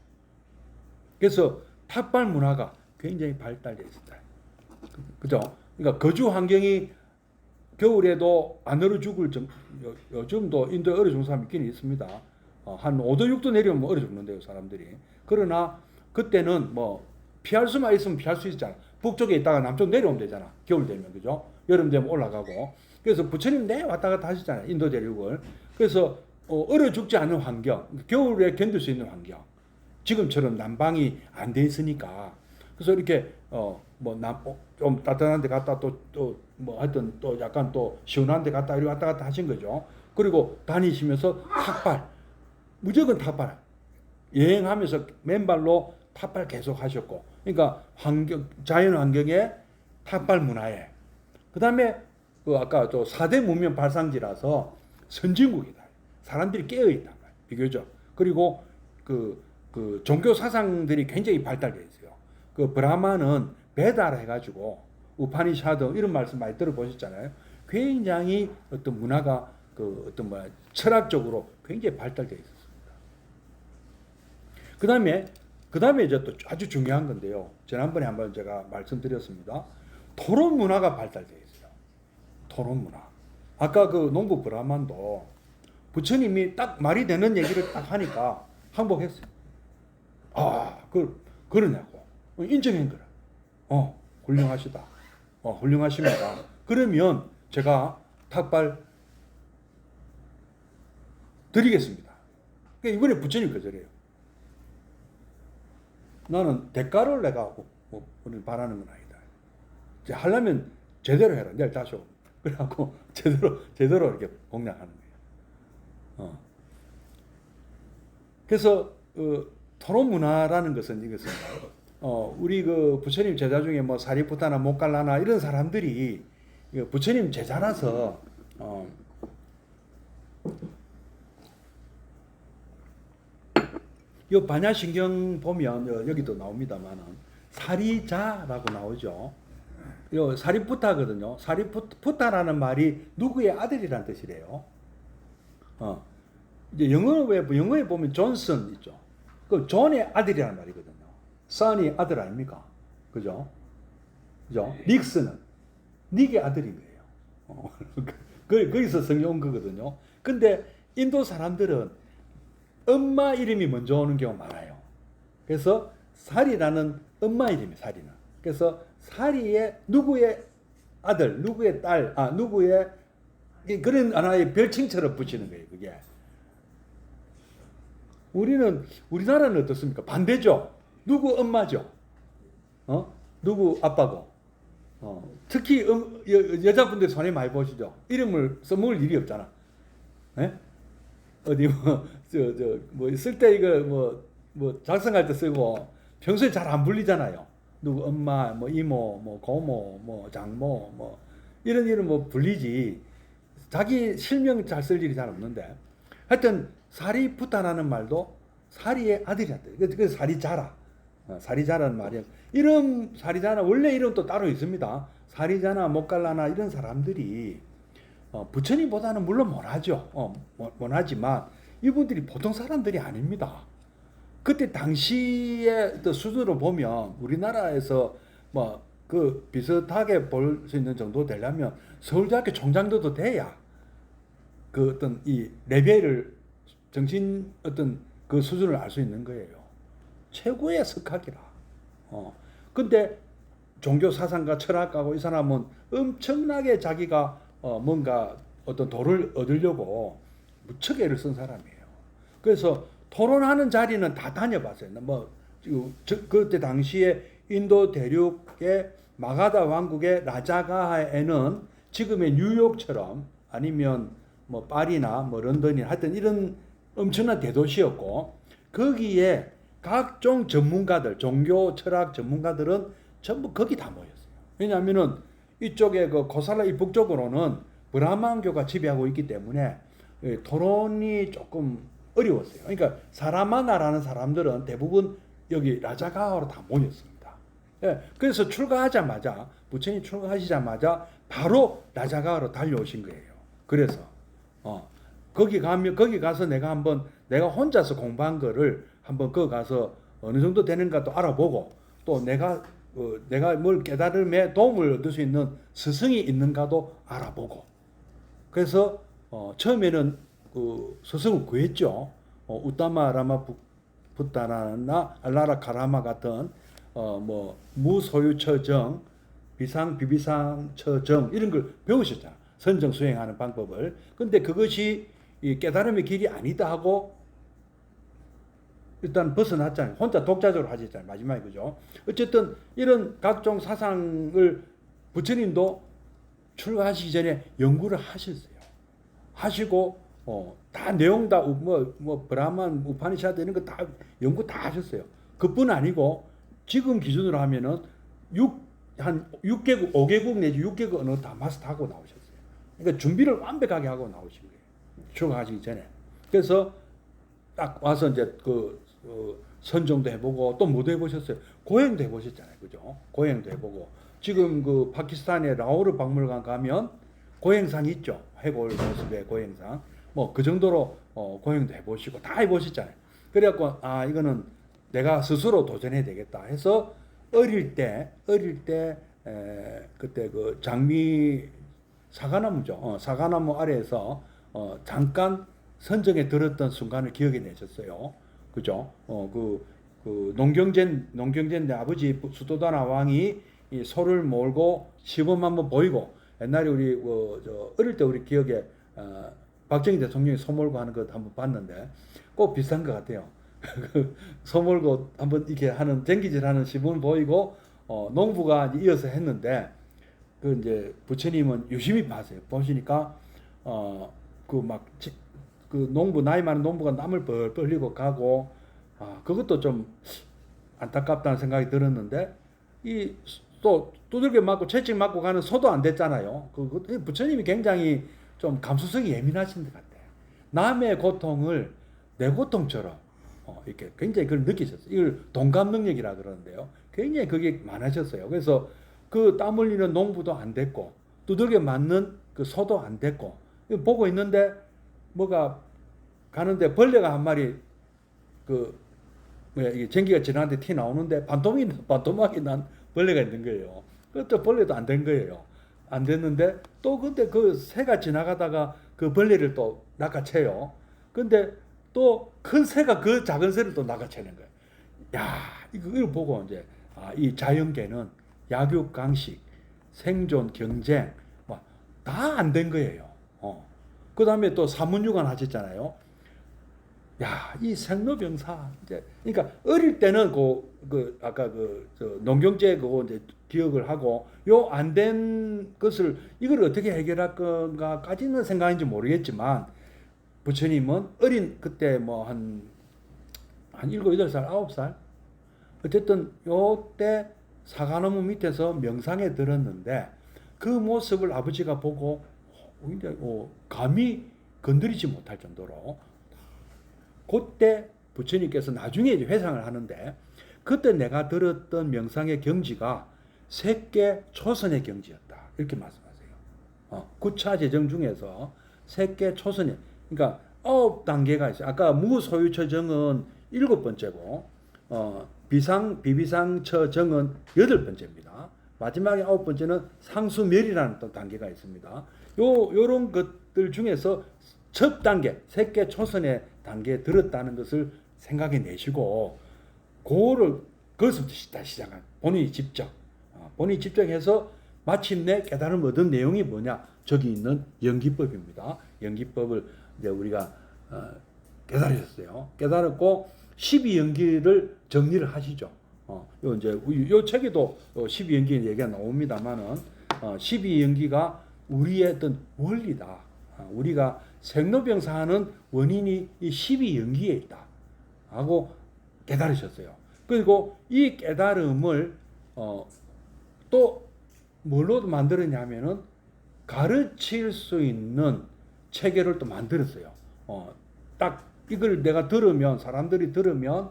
그래서 탑발 문화가 굉장히 발달되어 있었다. 그죠? 그러니까 거주 환경이 겨울에도 안 얼어 죽을 요즘도 인도에 얼어 죽는 사람이 있긴 있습니다. 한 5도 6도 내려오면 얼어 죽는데요, 사람들이. 그러나 그때는 뭐 피할 수만 있으면 피할 수 있잖아. 북쪽에 있다가 남쪽 내려오면 되잖아. 겨울 되면, 그죠? 여름 되면 올라가고. 그래서 부처님 내 왔다 갔다 하시잖아요. 인도 대륙을. 그래서 얼어 죽지 않은 환경, 겨울에 견딜 수 있는 환경. 지금처럼 난방이 안 돼 있으니까. 그래서 이렇게 좀 따뜻한 데 갔다 또 뭐 하여튼 또 약간 또 시원한 데 갔다 이렇게 왔다 갔다 하신 거죠. 그리고 다니시면서 탑발, 무조건 탑발. 여행하면서 맨발로 탑발 계속 하셨고. 그러니까 자연 환경에 탑발 문화에. 그다음에 그 아까 또 4대 문명 발상지라서 선진국이다. 사람들이 깨어 있단 말이에요. 비교적. 그리고 그 종교 사상들이 굉장히 발달되어 있어요. 그 브라마는 베다라 해가지고 우파니샤드 이런 말씀 많이 들어보셨잖아요. 굉장히 어떤 문화가 그 어떤 철학적으로 굉장히 발달되어 있었습니다. 그다음에 이제 또 아주 중요한 건데요. 지난번에 한번 제가 말씀드렸습니다. 토론 문화가 발달되어 있어요. 토론 문화. 아까 그 농부 브라만도 부처님이 딱 말이 되는 얘기를 딱 하니까 항복했어요. 그러냐고. 인정한 거라. 훌륭하시다. 훌륭하십니다. 그러면 제가 탁발 드리겠습니다. 그러니까 이번에 부처님 거절해요. 나는 대가를 내가 바라는 건 아니다. 이제 하려면 제대로 해라. 내일 다시 오고. 그래갖고 제대로 이렇게 공략하는 거예요. 그래서 토론 문화라는 것은 이것은 우리 그 부처님 제자 중에 뭐 사리푸타나 모갈라나 이런 사람들이 부처님 제자라서 이 반야신경 보면 여기도 나옵니다만은 사리자라고 나오죠. 요 사리푸타거든요. 사리푸타라는 말이 누구의 아들이란 뜻이래요. 이제 영어에 보면 존슨 있죠. 그 존의 아들이라는 말이거든요. son이 아들 아닙니까? 그죠? 닉스는 닉의 아들인 거예요. 거기서 성경 온 거거든요. 근데 인도 사람들은 엄마 이름이 먼저 오는 경우가 많아요. 그래서 사리라는 엄마 이름이 사리는. 그래서 사리의 누구의 아들, 누구의 딸, 누구의 그런 하나의 별칭처럼 붙이는 거예요. 그게. 우리나라는 어떻습니까? 반대죠. 누구 엄마죠? 누구 아빠고? 특히 여자분들 손에 많이 보시죠. 이름을 써먹을 일이 없잖아. 예? 어디 뭐 쓸 때 이거 뭐 작성할 때 쓰고 평소에 잘 안 불리잖아요. 누구 엄마, 뭐 이모, 뭐 고모, 뭐 장모, 뭐 이런 이름 뭐 불리지. 자기 실명 잘 쓸 일이 잘 없는데. 하여튼 사리푸타라는 말도 사리의 아들이었대. 그래서 사리자라. 사리자라는 말이야. 이름 사리자나 원래 이름 또 따로 있습니다. 사리자나 목갈라나 이런 사람들이 부처님보다는 물론 못하죠. 못하지만 이분들이 보통 사람들이 아닙니다. 그때 당시의 수준으로 보면 우리나라에서 뭐 그 비슷하게 볼 수 있는 정도 되려면 서울대학교 총장도 돼야 그 어떤 이 레벨을 정신 어떤 그 수준을 알 수 있는 거예요. 최고의 석학이라. 근데 종교 사상가 철학가고 이 사람은 엄청나게 자기가 뭔가 어떤 도를 얻으려고 무척 애를 쓴 사람이에요. 그래서 토론하는 자리는 다 다녀봤어요. 그때 당시에 인도 대륙의 마가다 왕국의 라자가에는 지금의 뉴욕처럼 아니면 뭐 파리나 뭐 런던이나 하여튼 이런 엄청난 대도시였고 거기에 각종 전문가들, 종교 철학 전문가들은 전부 거기 다 모였어요. 왜냐하면은 이쪽에 그 코살라 이 북쪽으로는 브라만교가 지배하고 있기 때문에 토론이 조금 어려웠어요. 그러니까 사라마나라는 사람들은 대부분 여기 라자가와로 다 모였습니다. 예, 그래서 출가하자마자 부처님 출가하시자마자 바로 라자가와로 달려오신 거예요. 그래서 거기 가서 내가 혼자서 공부한 거를 한번 거기 가서 어느 정도 되는가도 알아보고 또 내가 뭘 깨달음에 도움을 얻을 수 있는 스승이 있는가도 알아보고 그래서 처음에는 그 스승을 구했죠. 우타마 라마 붓다나 알라라 카라마 같은 뭐 무소유처정, 비상 비비상처정 이런 걸 배우셨잖아. 선정 수행하는 방법을. 근데 그것이 이 깨달음의 길이 아니다 하고 일단 벗어났잖아요. 혼자 독자적으로 하셨잖아요. 마지막에 그죠? 어쨌든 이런 각종 사상을 부처님도 출가하시기 전에 연구를 하셨어요. 하시고 다 내용 다 뭐 브라만 우파니샤드 이런 거 다 연구 다 하셨어요. 그뿐 아니고 지금 기준으로 하면은 한 6개국, 5개국 내지 6개국 언어 다 마스터하고 나오셨어요. 그러니까 준비를 완벽하게 하고 나오신 거예요. 출가하시기 전에. 그래서 딱 와서 이제 선정도 해보고 또 뭐도 해보셨어요. 고행도 해보셨잖아요. 그죠? 고행도 해보고. 지금 그 파키스탄의 라오르 박물관 가면 고행상 있죠. 해골 모습의 고행상. 뭐 그 정도로 고행도 해보시고 다 해보셨잖아요. 그래갖고 이거는 내가 스스로 도전해야 되겠다 해서 어릴 때 그때 그 장미 사과나무죠. 사과나무 아래에서 잠깐 선정에 들었던 순간을 기억해 내셨어요. 그죠? 그 농경전 내 아버지 수도다나 왕이 이 소를 몰고 시범 한번 보이고 옛날에 우리 어릴 때 우리 기억에 박정희 대통령이 소 몰고 하는 거 한번 봤는데 꼭 비슷한 것 같아요. 소 몰고 한번 이렇게 하는 쟁기질하는 시범을 보이고 농부가 이어서 했는데 그 이제 부처님은 유심히 봤어요. 보시니까 그 농부 나이 많은 농부가 땀을 뻘뻘 흘리고 가고 그것도 좀 안타깝다는 생각이 들었는데 이 또 두들겨 맞고 채찍 맞고 가는 소도 안 됐잖아요. 부처님이 굉장히 좀 감수성이 예민하신 것 같아요. 남의 고통을 내 고통처럼 이렇게 굉장히 그걸 느끼셨어요. 이걸 동감 능력이라 그러는데요. 굉장히 그게 많으셨어요. 그래서 그 땀 흘리는 농부도 안 됐고 두들겨 맞는 그 소도 안 됐고 보고 있는데 뭐가 가는데 벌레가 한 마리 이게 전기가 지나는데 티 나오는데 반토막이 난 벌레가 있는 거예요. 그것도 벌레도 안 된 거예요. 안 됐는데 또 근데 그 새가 지나가다가 그 벌레를 또 낚아채요. 근데 또 큰 새가 그 작은 새를 또 낚아채는 거예요. 야, 이걸 보고 이제 이 자연계는 약육강식, 생존, 경쟁 다 안 된 거예요. 그 다음에 또 사문유관 하셨잖아요. 야, 이 생로병사 이제 그러니까 어릴 때는 아까 저 농경제 그거 이제 기억을 하고 요 안 된 것을 이걸 어떻게 해결할 건가까지는 생각인지 모르겠지만 부처님은 어린 그때 뭐 한 7, 8살, 9살 어쨌든 요때 사과나무 밑에서 명상에 들었는데 그 모습을 아버지가 보고 굉장히 감히 건드리지 못할 정도로 그때 부처님께서 나중에 이제 회상을 하는데 그때 내가 들었던 명상의 경지가 색계 초선의 경지였다 이렇게 말씀하세요. 9차 재정 중에서 색계 초선의 그러니까 9단계가 있어요. 아까 무소유처정은 7번째고 비비상처정은 8번째입니다. 마지막에 9번째는 상수멸이라는 또 단계가 있습니다. 요런 것들 중에서 첫 단계, 색계 초선의 단계에 들었다는 것을 생각해 내시고 그것부터 시작한 본인이 직접 해서 마침내 깨달음 얻은 내용이 뭐냐? 저기 있는 연기법입니다. 연기법을 이제 우리가 깨달으셨어요. 깨달았고 12연기를 정리를 하시죠. 요 이제 요 책에도 12연기 얘기가 나옵니다만은 12연기가 우리의 어떤 원리다. 우리가 생로병사하는 원인이 이 12연기에 있다. 하고 깨달으셨어요. 그리고 이 깨달음을 또 뭘로 만들었냐면은 가르칠 수 있는 체계를 또 만들었어요. 딱 이걸 내가 들으면 사람들이 들으면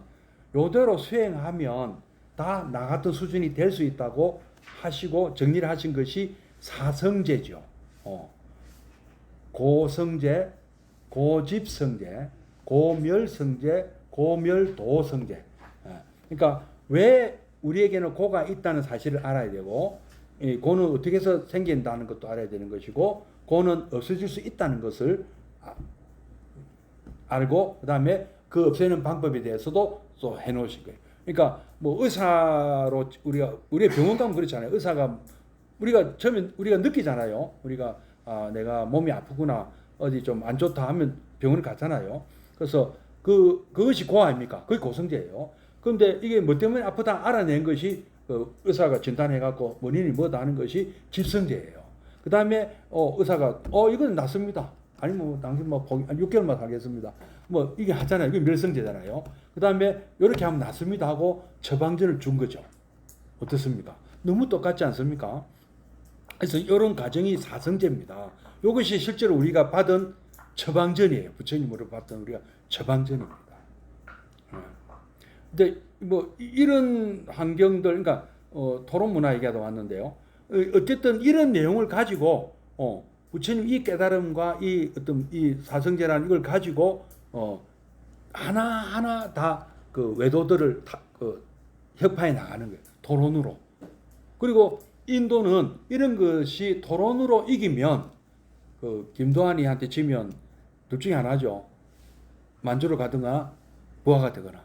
요대로 수행하면 다 나 같은 수준이 될 수 있다고 하시고 정리를 하신 것이 사성제죠. 고성제, 고집성제, 고멸성제, 고멸도성제. 그러니까 왜 우리에게는 고가 있다는 사실을 알아야 되고 고는 어떻게 해서 생긴다는 것도 알아야 되는 것이고 고는 없어질 수 있다는 것을 알고 그다음에 그 없애는 방법에 대해서도 또 해놓으신 거예요. 그러니까 뭐 의사로 우리의 병원 가면 그렇잖아요. 의사가 우리가 처음에 우리가 느끼잖아요. 우리가 내가 몸이 아프구나 어디 좀 안 좋다 하면 병원을 가잖아요. 그래서 그것이 고 아닙니까? 그게 고성제예요. 그런데 이게 뭐 때문에 아프다 알아낸 것이 의사가 진단해갖고 원인이 뭐다 하는 것이 집성제예요. 그 다음에 의사가 이건 낫습니다. 아니 뭐 당신 뭐 6개월만 하겠습니다. 뭐 이게 하잖아요. 이게 멸성제잖아요. 그 다음에 이렇게 하면 낫습니다 하고 처방전을 준 거죠. 어떻습니까? 너무 똑같지 않습니까? 그래서 이런 과정이 사성제입니다. 이것이 실제로 우리가 받은 처방전이에요. 부처님으로 받던 우리가 처방전입니다. 근데 뭐 이런 환경들, 그러니까 토론 문화 얘기가 왔는데요. 어쨌든 이런 내용을 가지고 부처님 이 깨달음과 이 어떤 이 사성제라는 이걸 가지고 하나하나 다 그 외도들을 협파해 나가는 거예요. 토론으로. 그리고 인도는 이런 것이 토론으로 이기면 김도환이한테 지면 둘 중에 하나죠. 만주로 가든가 부하가 되거나.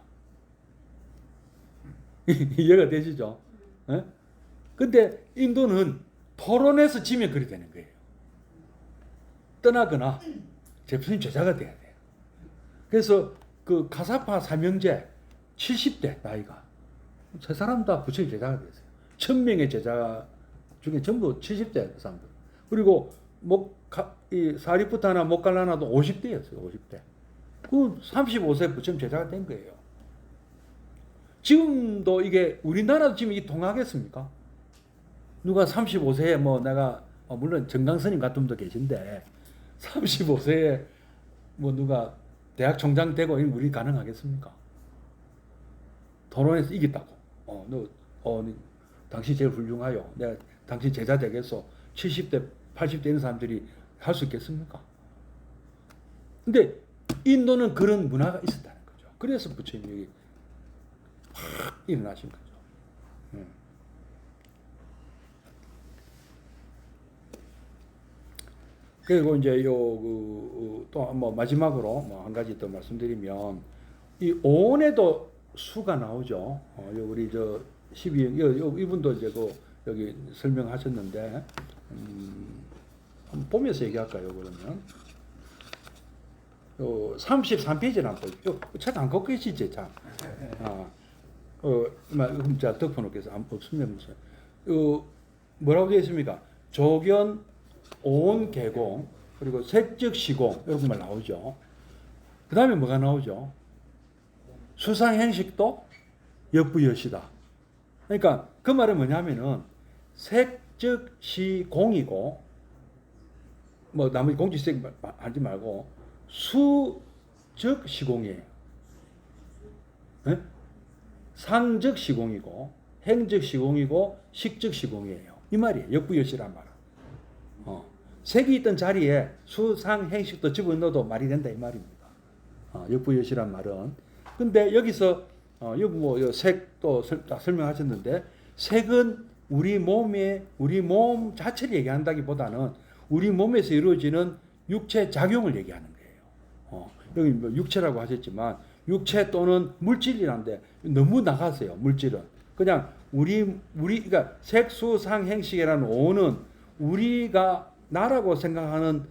이해가 되시죠? 예? 근데 인도는 토론에서 지면 그리 되는 거예요. 떠나거나 제프님 제자가 돼야 돼요. 그래서 그 가사파 삼형제 70대 나이가 세 사람 다 부처님 제자가 됐어요. 1000명의 제자 중에 전부 70대 사람들. 그리고 이 사리푸타나 모칼라나도 50대였어요. 50대. 그 35세 부처님 제자가 된 거예요. 지금도 이게 우리나라도 지금 이 통하겠습니까? 누가 35세에 뭐 내가 물론 정강스님 같은 분도 계신데 35세에 뭐 누가 대학 총장 되고 이런 우리 가능하겠습니까? 토론에서 이겼다고. 당신 제일 훌륭하요. 내가 당신 제자 되겠어. 70대, 80대 있는 사람들이 할 수 있겠습니까? 근데 인도는 그런 문화가 있었다는 거죠. 그래서 부처님이 확 일어나신 거죠. 그리고 이제 또 뭐 마지막으로 뭐 한 가지 더 말씀드리면 이 오온에도 수가 나오죠. 우리 저 12 이분도 이제 여기 설명하셨는데 한번 보면서 얘기할까요, 그러면? 33페이지를 한번 보죠. 책안 갖고 계시지, 참. 그럼 제가 덮어놓겠어. 없으면 뭐라고 되어 있습니까? 조견, 온 개공, 그리고 색적 시공, 이런 말 나오죠. 그 다음에 뭐가 나오죠? 수상 행식도 역부여시다. 그러니까 그 말은 뭐냐면은 색적 시공이고, 뭐 나머지 공지색 하지 말고 수적 시공이에요. 네? 상적 시공이고 행적 시공이고 식적 시공이에요. 이 말이에요. 역부여시란 말은. 색이 있던 자리에 수상 행식도 집어넣어도 말이 된다 이 말입니다. 역부여시란 말은. 근데 여기서 여기 뭐 색도 딱 설명하셨는데, 색은 우리 몸 자체를 얘기한다기보다는 우리 몸에서 이루어지는 육체 작용을 얘기하는 거예요. 여기 뭐 육체라고 하셨지만 육체 또는 물질이란데 너무 나가세요. 물질은 그냥 그러니까 색수상 행식이라는 오는 우리가 나라고 생각하는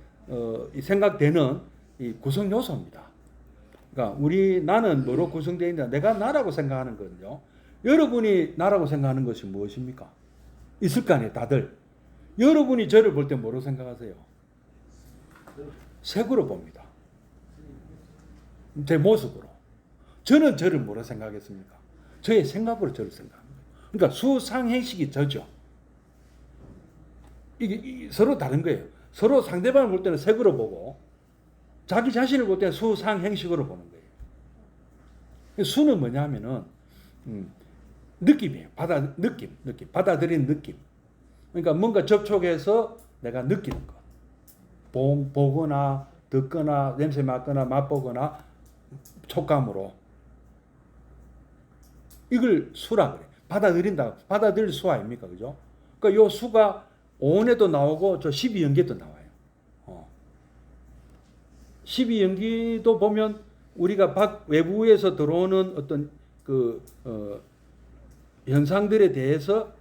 생각되는 이 구성 요소입니다. 그러니까 나는 뭐로 구성되어 있냐? 내가 나라고 생각하는 거는요. 여러분이 나라고 생각하는 것이 무엇입니까? 있을 거 아니에요, 다들. 여러분이 저를 볼 때 뭐로 생각하세요? 색으로 봅니다. 제 모습으로. 저는 저를 뭐로 생각하겠습니까? 저의 생각으로 저를 생각합니다. 그러니까 수상행식이 저죠. 이게 서로 다른 거예요. 서로 상대방을 볼 때는 색으로 보고 자기 자신을 볼 때는 수상행식으로 보는 거예요. 수는 뭐냐면은 느낌이에요. 느낌. 받아들이는 느낌. 그러니까 뭔가 접촉해서 내가 느끼는 것. 보거나 듣거나 냄새 맡거나 맛보거나 촉감으로. 이걸 수라 그래. 받아들일 수 아닙니까? 그죠? 그러니까 요 수가 온에도 나오고 저 12연기에도 나와요. 12연기도 보면 우리가 외부에서 들어오는 어떤 현상들에 대해서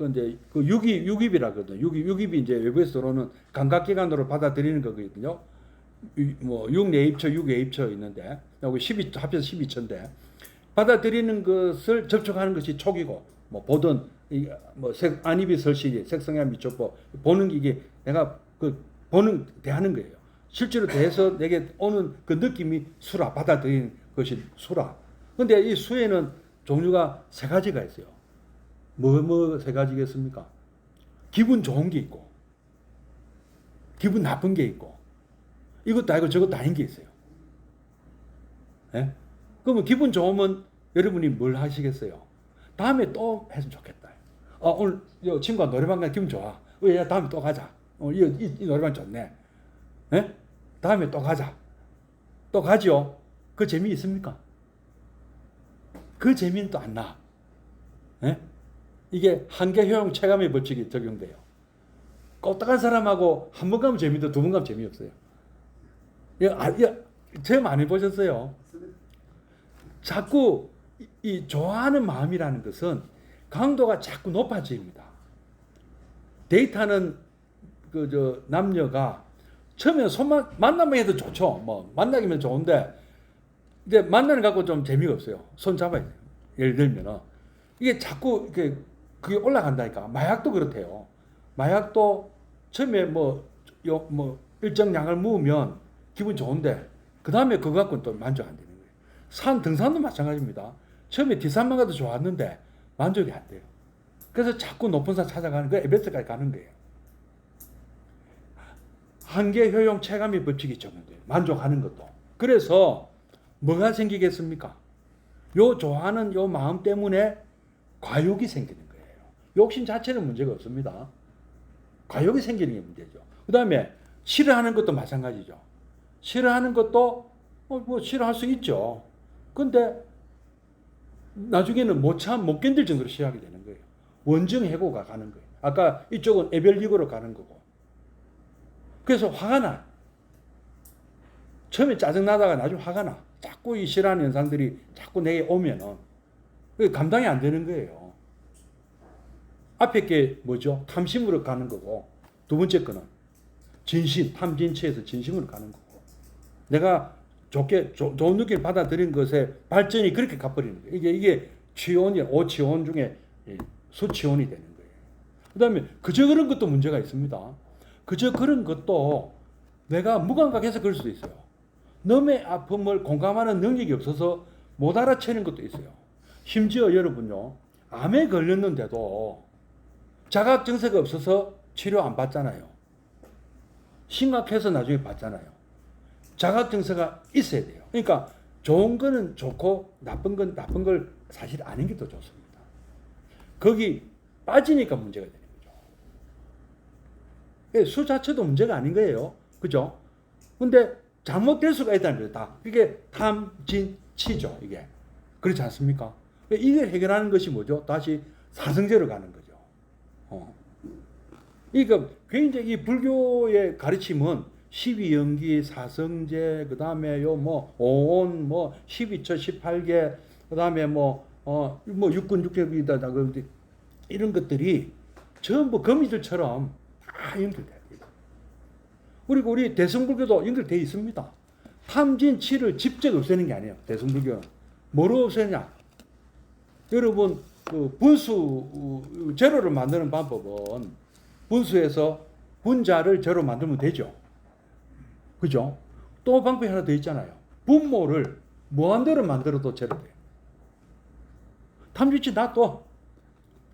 이제 유입이라 거든요. 유입이 이제 외부에서 들어오는 감각기관으로 받아들이는 거거든요. 뭐 6내입처, 6외입처 있는데 여기 12 합해서 12처인데 받아들이는 것을 접촉하는 것이 촉이고, 뭐 보던 뭐 안입이 설시, 색성향 미촉보 보는 이게 내가 보는 대하는 거예요. 실제로 대해서 내게 오는 그 느낌이 수라, 받아들이는 것이 수라. 근데 이 수에는 종류가 세 가지가 있어요. 뭐 세 가지겠습니까? 기분 좋은 게 있고, 기분 나쁜 게 있고, 이것도 아니고 저것도 아닌 게 있어요. 네? 그러면 기분 좋으면 여러분이 뭘 하시겠어요? 다음에 또 했으면 좋겠다. 오늘 친구가 노래방 가면 기분 좋아. 야, 다음에 또 가자. 이 노래방 좋네. 네? 다음에 또 가자. 또 가죠. 그 재미 있습니까? 그 재미는 또 안 나. 네? 이게 한계효용 체감의 법칙이 적용돼요. 꼴딱한 사람하고 한 번 가면 재미도 두 번 가면 재미없어요. 제 많이 보셨어요. 자꾸 이 좋아하는 마음이라는 것은 강도가 자꾸 높아집니다. 데이트하는 남녀가 처음에 만나면 해도 좋죠. 뭐 만나기면 좋은데 이제 만나는 갖고 좀 재미가 없어요. 손 잡아야 돼요. 예를 들면은 이게 자꾸 그게 올라간다니까. 마약도 그렇대요. 마약도 처음에 뭐 일정 양을 모으면 기분 좋은데 그 다음에 그거 갖고는 또 만족 안 되는 거예요. 등산도 마찬가지입니다. 처음에 뒷산만 가도 좋았는데 만족이 안 돼요. 그래서 자꾸 높은 산 찾아가는 거 에베레스트까지 가는 거예요. 한계 효용 체감의 법칙이 적용돼요. 만족하는 것도. 그래서 뭐가 생기겠습니까? 요 좋아하는 요 마음 때문에 과욕이 생기는 거예요. 욕심 자체는 문제가 없습니다. 과욕이 생기는 게 문제죠. 그 다음에 싫어하는 것도 마찬가지죠. 싫어하는 것도 뭐 싫어할 수 있죠. 근데 나중에는 못 견딜 정도로 싫어하게 되는 거예요. 원증해고가 가는 거예요. 아까 이쪽은 애별리고로 가는 거고. 그래서 화가 나. 처음에 짜증나다가 나중에 화가 나. 자꾸 이 싫어하는 현상들이 자꾸 내게 오면은 감당이 안 되는 거예요. 앞에 게 뭐죠? 탐심으로 가는 거고, 두 번째 거는 진심, 탐진치에서 진심으로 가는 거고. 내가 좋은 느낌을 받아들인 것에 발전이 그렇게 가버리는 거예요. 이게 치온이, 오치온 중에 수치온이 되는 거예요. 그 다음에 그저 그런 것도 문제가 있습니다. 그저 그런 것도 내가 무감각해서 그럴 수도 있어요. 남의 아픔을 공감하는 능력이 없어서 못 알아채는 것도 있어요. 심지어 여러분요, 암에 걸렸는데도 자각 증세가 없어서 치료 안 받잖아요. 심각해서 나중에 받잖아요. 자각 증세가 있어야 돼요. 그러니까 좋은 거는 좋고 나쁜 걸 사실 아는 게 더 좋습니다. 거기 빠지니까 문제가 되는 거죠. 수 자체도 문제가 아닌 거예요. 그죠? 근데 잘못될 수가 있다는 거예요. 다. 이게 탐진치죠. 이게. 그렇지 않습니까? 이걸 해결하는 것이 뭐죠? 다시 사성제로 가는 거죠. 그러니까 굉장히 이 불교의 가르침은 12연기, 사성제, 그 다음에 오온, 12처, 18개, 그 다음에 육군, 육ገብ이다, 이런 것들이 전부 거미줄처럼 다 연결돼요. 그리고 우리 대승불교도 연결되어 있습니다. 탐진치를 직접 없애는 게 아니에요. 대승불교는. 뭐로 없애냐? 여러분, 분수, 제로를 만드는 방법은 분수에서 분자를 제로 만들면 되죠. 그죠? 또 방법이 하나 더 있잖아요. 분모를 무한대로 만들어도 제로 돼요. 탐진치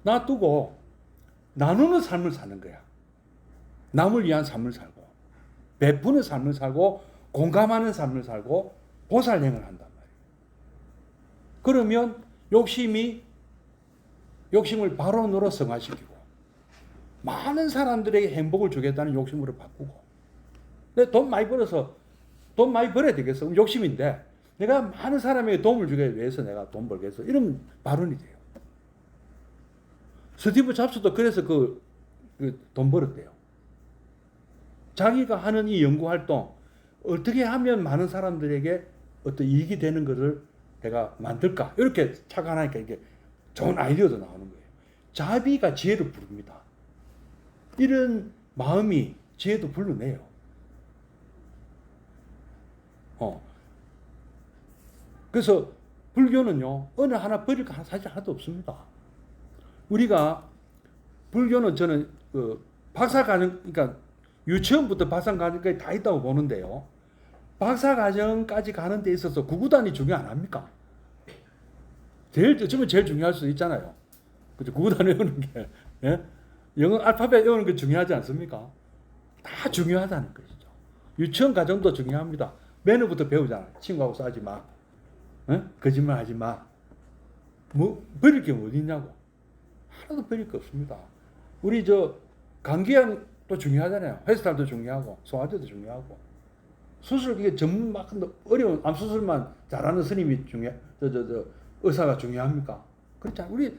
놔두고 나누는 삶을 사는 거야. 남을 위한 삶을 살고, 베푸는 삶을 살고, 공감하는 삶을 살고, 보살행을 한단 말이에요. 그러면 욕심을 바론으로 성화시키고, 많은 사람들에게 행복을 주겠다는 욕심으로 바꾸고, 내가 돈 많이 벌어야 되겠어. 그럼 욕심인데, 내가 많은 사람에게 도움을 주기 위해서 내가 돈 벌겠어. 이러면 바론이 돼요. 스티브 잡스도 그래서 돈 벌었대요. 자기가 하는 이 연구활동, 어떻게 하면 많은 사람들에게 어떤 이익이 되는 것을 내가 만들까? 이렇게 착안하니까 이게 좋은 아이디어도 나오는 거예요. 자비가 지혜를 부릅니다. 이런 마음이 지혜도 불러내요. 그래서 불교는요, 어느 하나 버릴 거 사실 하나도 없습니다. 우리가, 불교는 저는 박사과정, 그러니까 유치원부터 박사과정까지 다 있다고 보는데요. 박사과정까지 가는 데 있어서 구구단이 중요 안 합니까? 제일 중요할 수도 있잖아요. 그죠? 구구단 외우는 게. 예? 영어 알파벳 외우는 게 중요하지 않습니까? 다 중요하다는 것이죠. 유치원 과정도 중요합니다. 매너부터 배우잖아요. 친구하고 싸우지 마. 거짓말 하지 마. 버릴 게 어디 있냐고. 하나도 버릴 게 없습니다. 우리 감기약도 중요하잖아요. 회사도 중요하고, 소화제도 중요하고. 수술, 이게 전문 막 어려운 암 수술만 잘하는 스님이 의사가 중요합니까? 그렇지 않아요.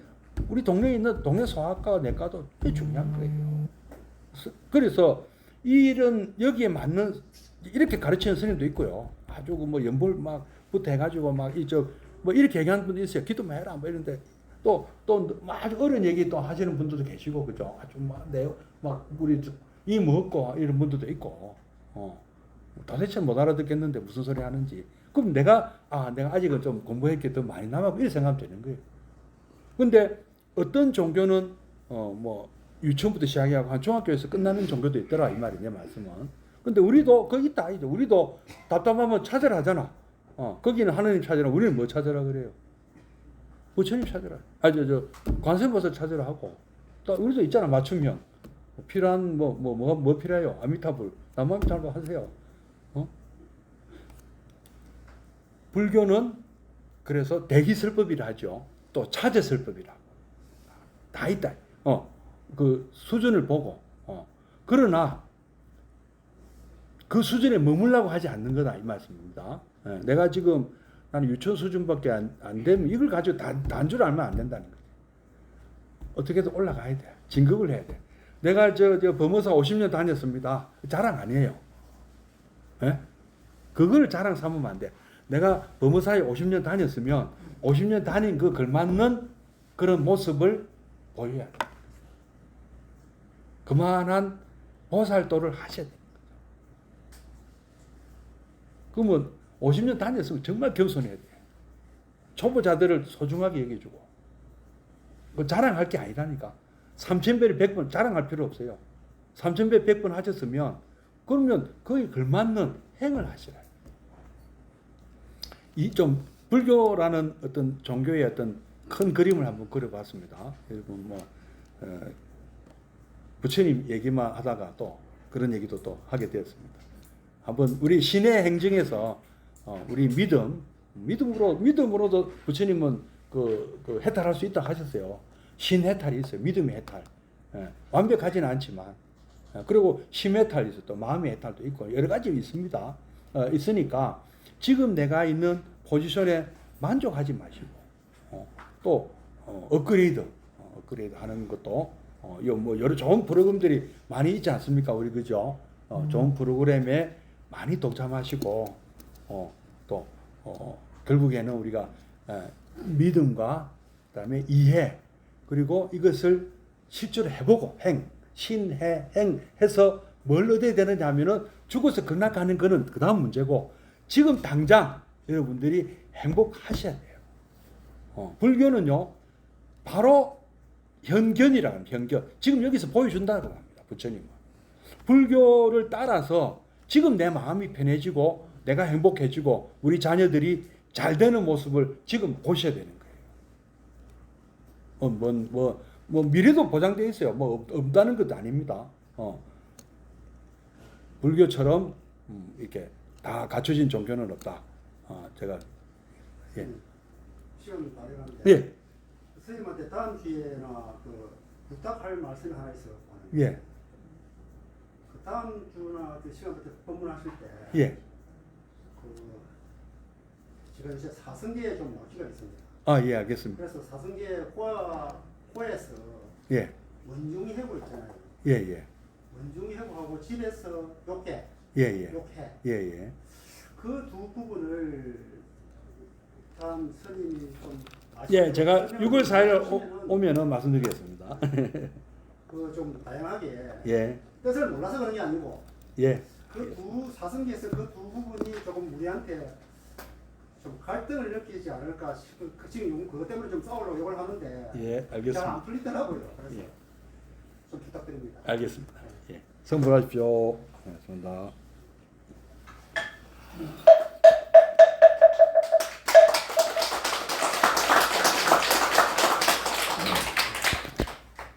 우리 동네에 있는 동네 소아과, 내과도 꽤 중요한 거예요. 그래서 여기에 맞는, 이렇게 가르치는 스님도 있고요. 아주 연볼 부터 해가지고 이렇게 얘기하는 분도 있어요. 기도만 해라, 이런데. 또 아주 어려운 얘기 또 하시는 분들도 계시고, 그죠? 아주 우리 이 먹고 이런 분들도 있고, 도대체 못 알아듣겠는데 무슨 소리 하는지. 그럼 내가 아직은 좀 공부할 게 더 많이 남았고, 이렇게 생각하면 되는 거예요. 근데 어떤 종교는, 유치원부터 시작해가지고 한 중학교에서 끝나는 종교도 있더라, 이 말이네, 말씀은. 근데 우리도 거기 있다, 이제. 우리도 답답하면 찾으라 하잖아. 거기는 하나님 찾으라, 우리는 뭐 찾으라 그래요? 부처님 찾으라. 관세음보살 찾으라 하고. 또 우리도 있잖아, 맞춤형. 필요한, 뭐 필요해요? 아미타불. 나만 잘 하세요. 불교는 그래서 대기설법이라 하죠. 또 차제설법이라. 다 있다. 그 수준을 보고. 그러나 그 수준에 머물라고 하지 않는 거다, 이 말씀입니다. 내가 지금 나는 유치원 수준밖에 안 되면 이걸 가지고 단 줄 알면 안 된다는 거죠. 어떻게든 올라가야 돼. 진급을 해야 돼. 내가 법무사 50년 다녔습니다. 자랑 아니에요. 그걸 자랑 삼으면 안 돼. 내가 법무사에 50년 다녔으면 50년 다닌 그 걸맞는 그런 모습을 보여야 돼. 그만한 보살도를 하셔야 됩니다. 그러면 50년 다녔으면 정말 겸손해야 돼. 초보자들을 소중하게 여겨주고. 그 자랑할 게 아니라니까. 3,000배를 100번 자랑할 필요 없어요. 3,000배 100번 하셨으면 그러면 거기에 걸맞는 행을 하시라. 이 좀 불교라는 어떤 종교의 어떤 큰 그림을 한번 그려봤습니다. 여러분 뭐 부처님 얘기만 하다가 또 그런 얘기도 또 하게 되었습니다. 한번 우리 신의 행정에서 우리 믿음으로도 부처님은 그 해탈할 수 있다 하셨어요. 신해탈이 있어요. 믿음의 해탈. 완벽하지는 않지만 그리고 심해탈이 있어요. 또 마음의 해탈도 있고 여러 가지 있습니다. 있으니까 지금 내가 있는 포지션에 만족하지 마시고 또 업그레이드 하는 것도 뭐 여러 좋은 프로그램들이 많이 있지 않습니까? 우리 그죠? 좋은 프로그램에 많이 동참하시고 또 결국에는 우리가 믿음과 그다음에 이해 그리고 이것을 실제로 해보고 신해행 해서 뭘 얻어야 되느냐 하면은 죽어서 극락하는 거는 그 다음 문제고 지금 당장 여러분들이 행복하셔야 돼요. 불교는요 바로 현견이라고 합니다. 현견. 지금 여기서 보여준다고 합니다. 부처님은. 불교를 따라서 지금 내 마음이 편해지고 내가 행복해지고 우리 자녀들이 잘 되는 모습을 지금 보셔야 되는 거예요. 뭐 미래도 보장되어 있어요. 뭐 없다는 것도 아닙니다. 불교처럼 이렇게 다 갖춰진 종교는 없다. 제가 시간을 마련하는데 예. 선생님한테 다음 기회나 부탁할 말씀이 하나 있어요. 예. 그 다음 주나 그 시간부터 법문하실 때 예. 제가 이제 사성계에 좀 여지가 있습니다. 예, 알겠습니다. 그래서 사성계 호에서 예. 원중이 해고 있잖아요. 예, 예. 원중이 해고하고 집에서 욕해. 예, 예. 욕해. 예, 예. 그 두 부분을 다음 스님이 좀 예, 제가 6월 4일 오면은 말씀드리겠습니다. 좀 다양하게 예. 뜻을 몰라서 그런 게 아니고 예. 그 두 사성계에서 그 두 부분이 조금 우리한테 좀 갈등을 느끼지 않을까 싶은 지금 그것 때문에 좀 싸우려고 욕을 하는데 예, 잘 알겠습니다. 안 풀리더라고요. 그래서 예. 좀 부탁드립니다. 알겠습니다. 예. 성불하십시오. 네, 감사합니다.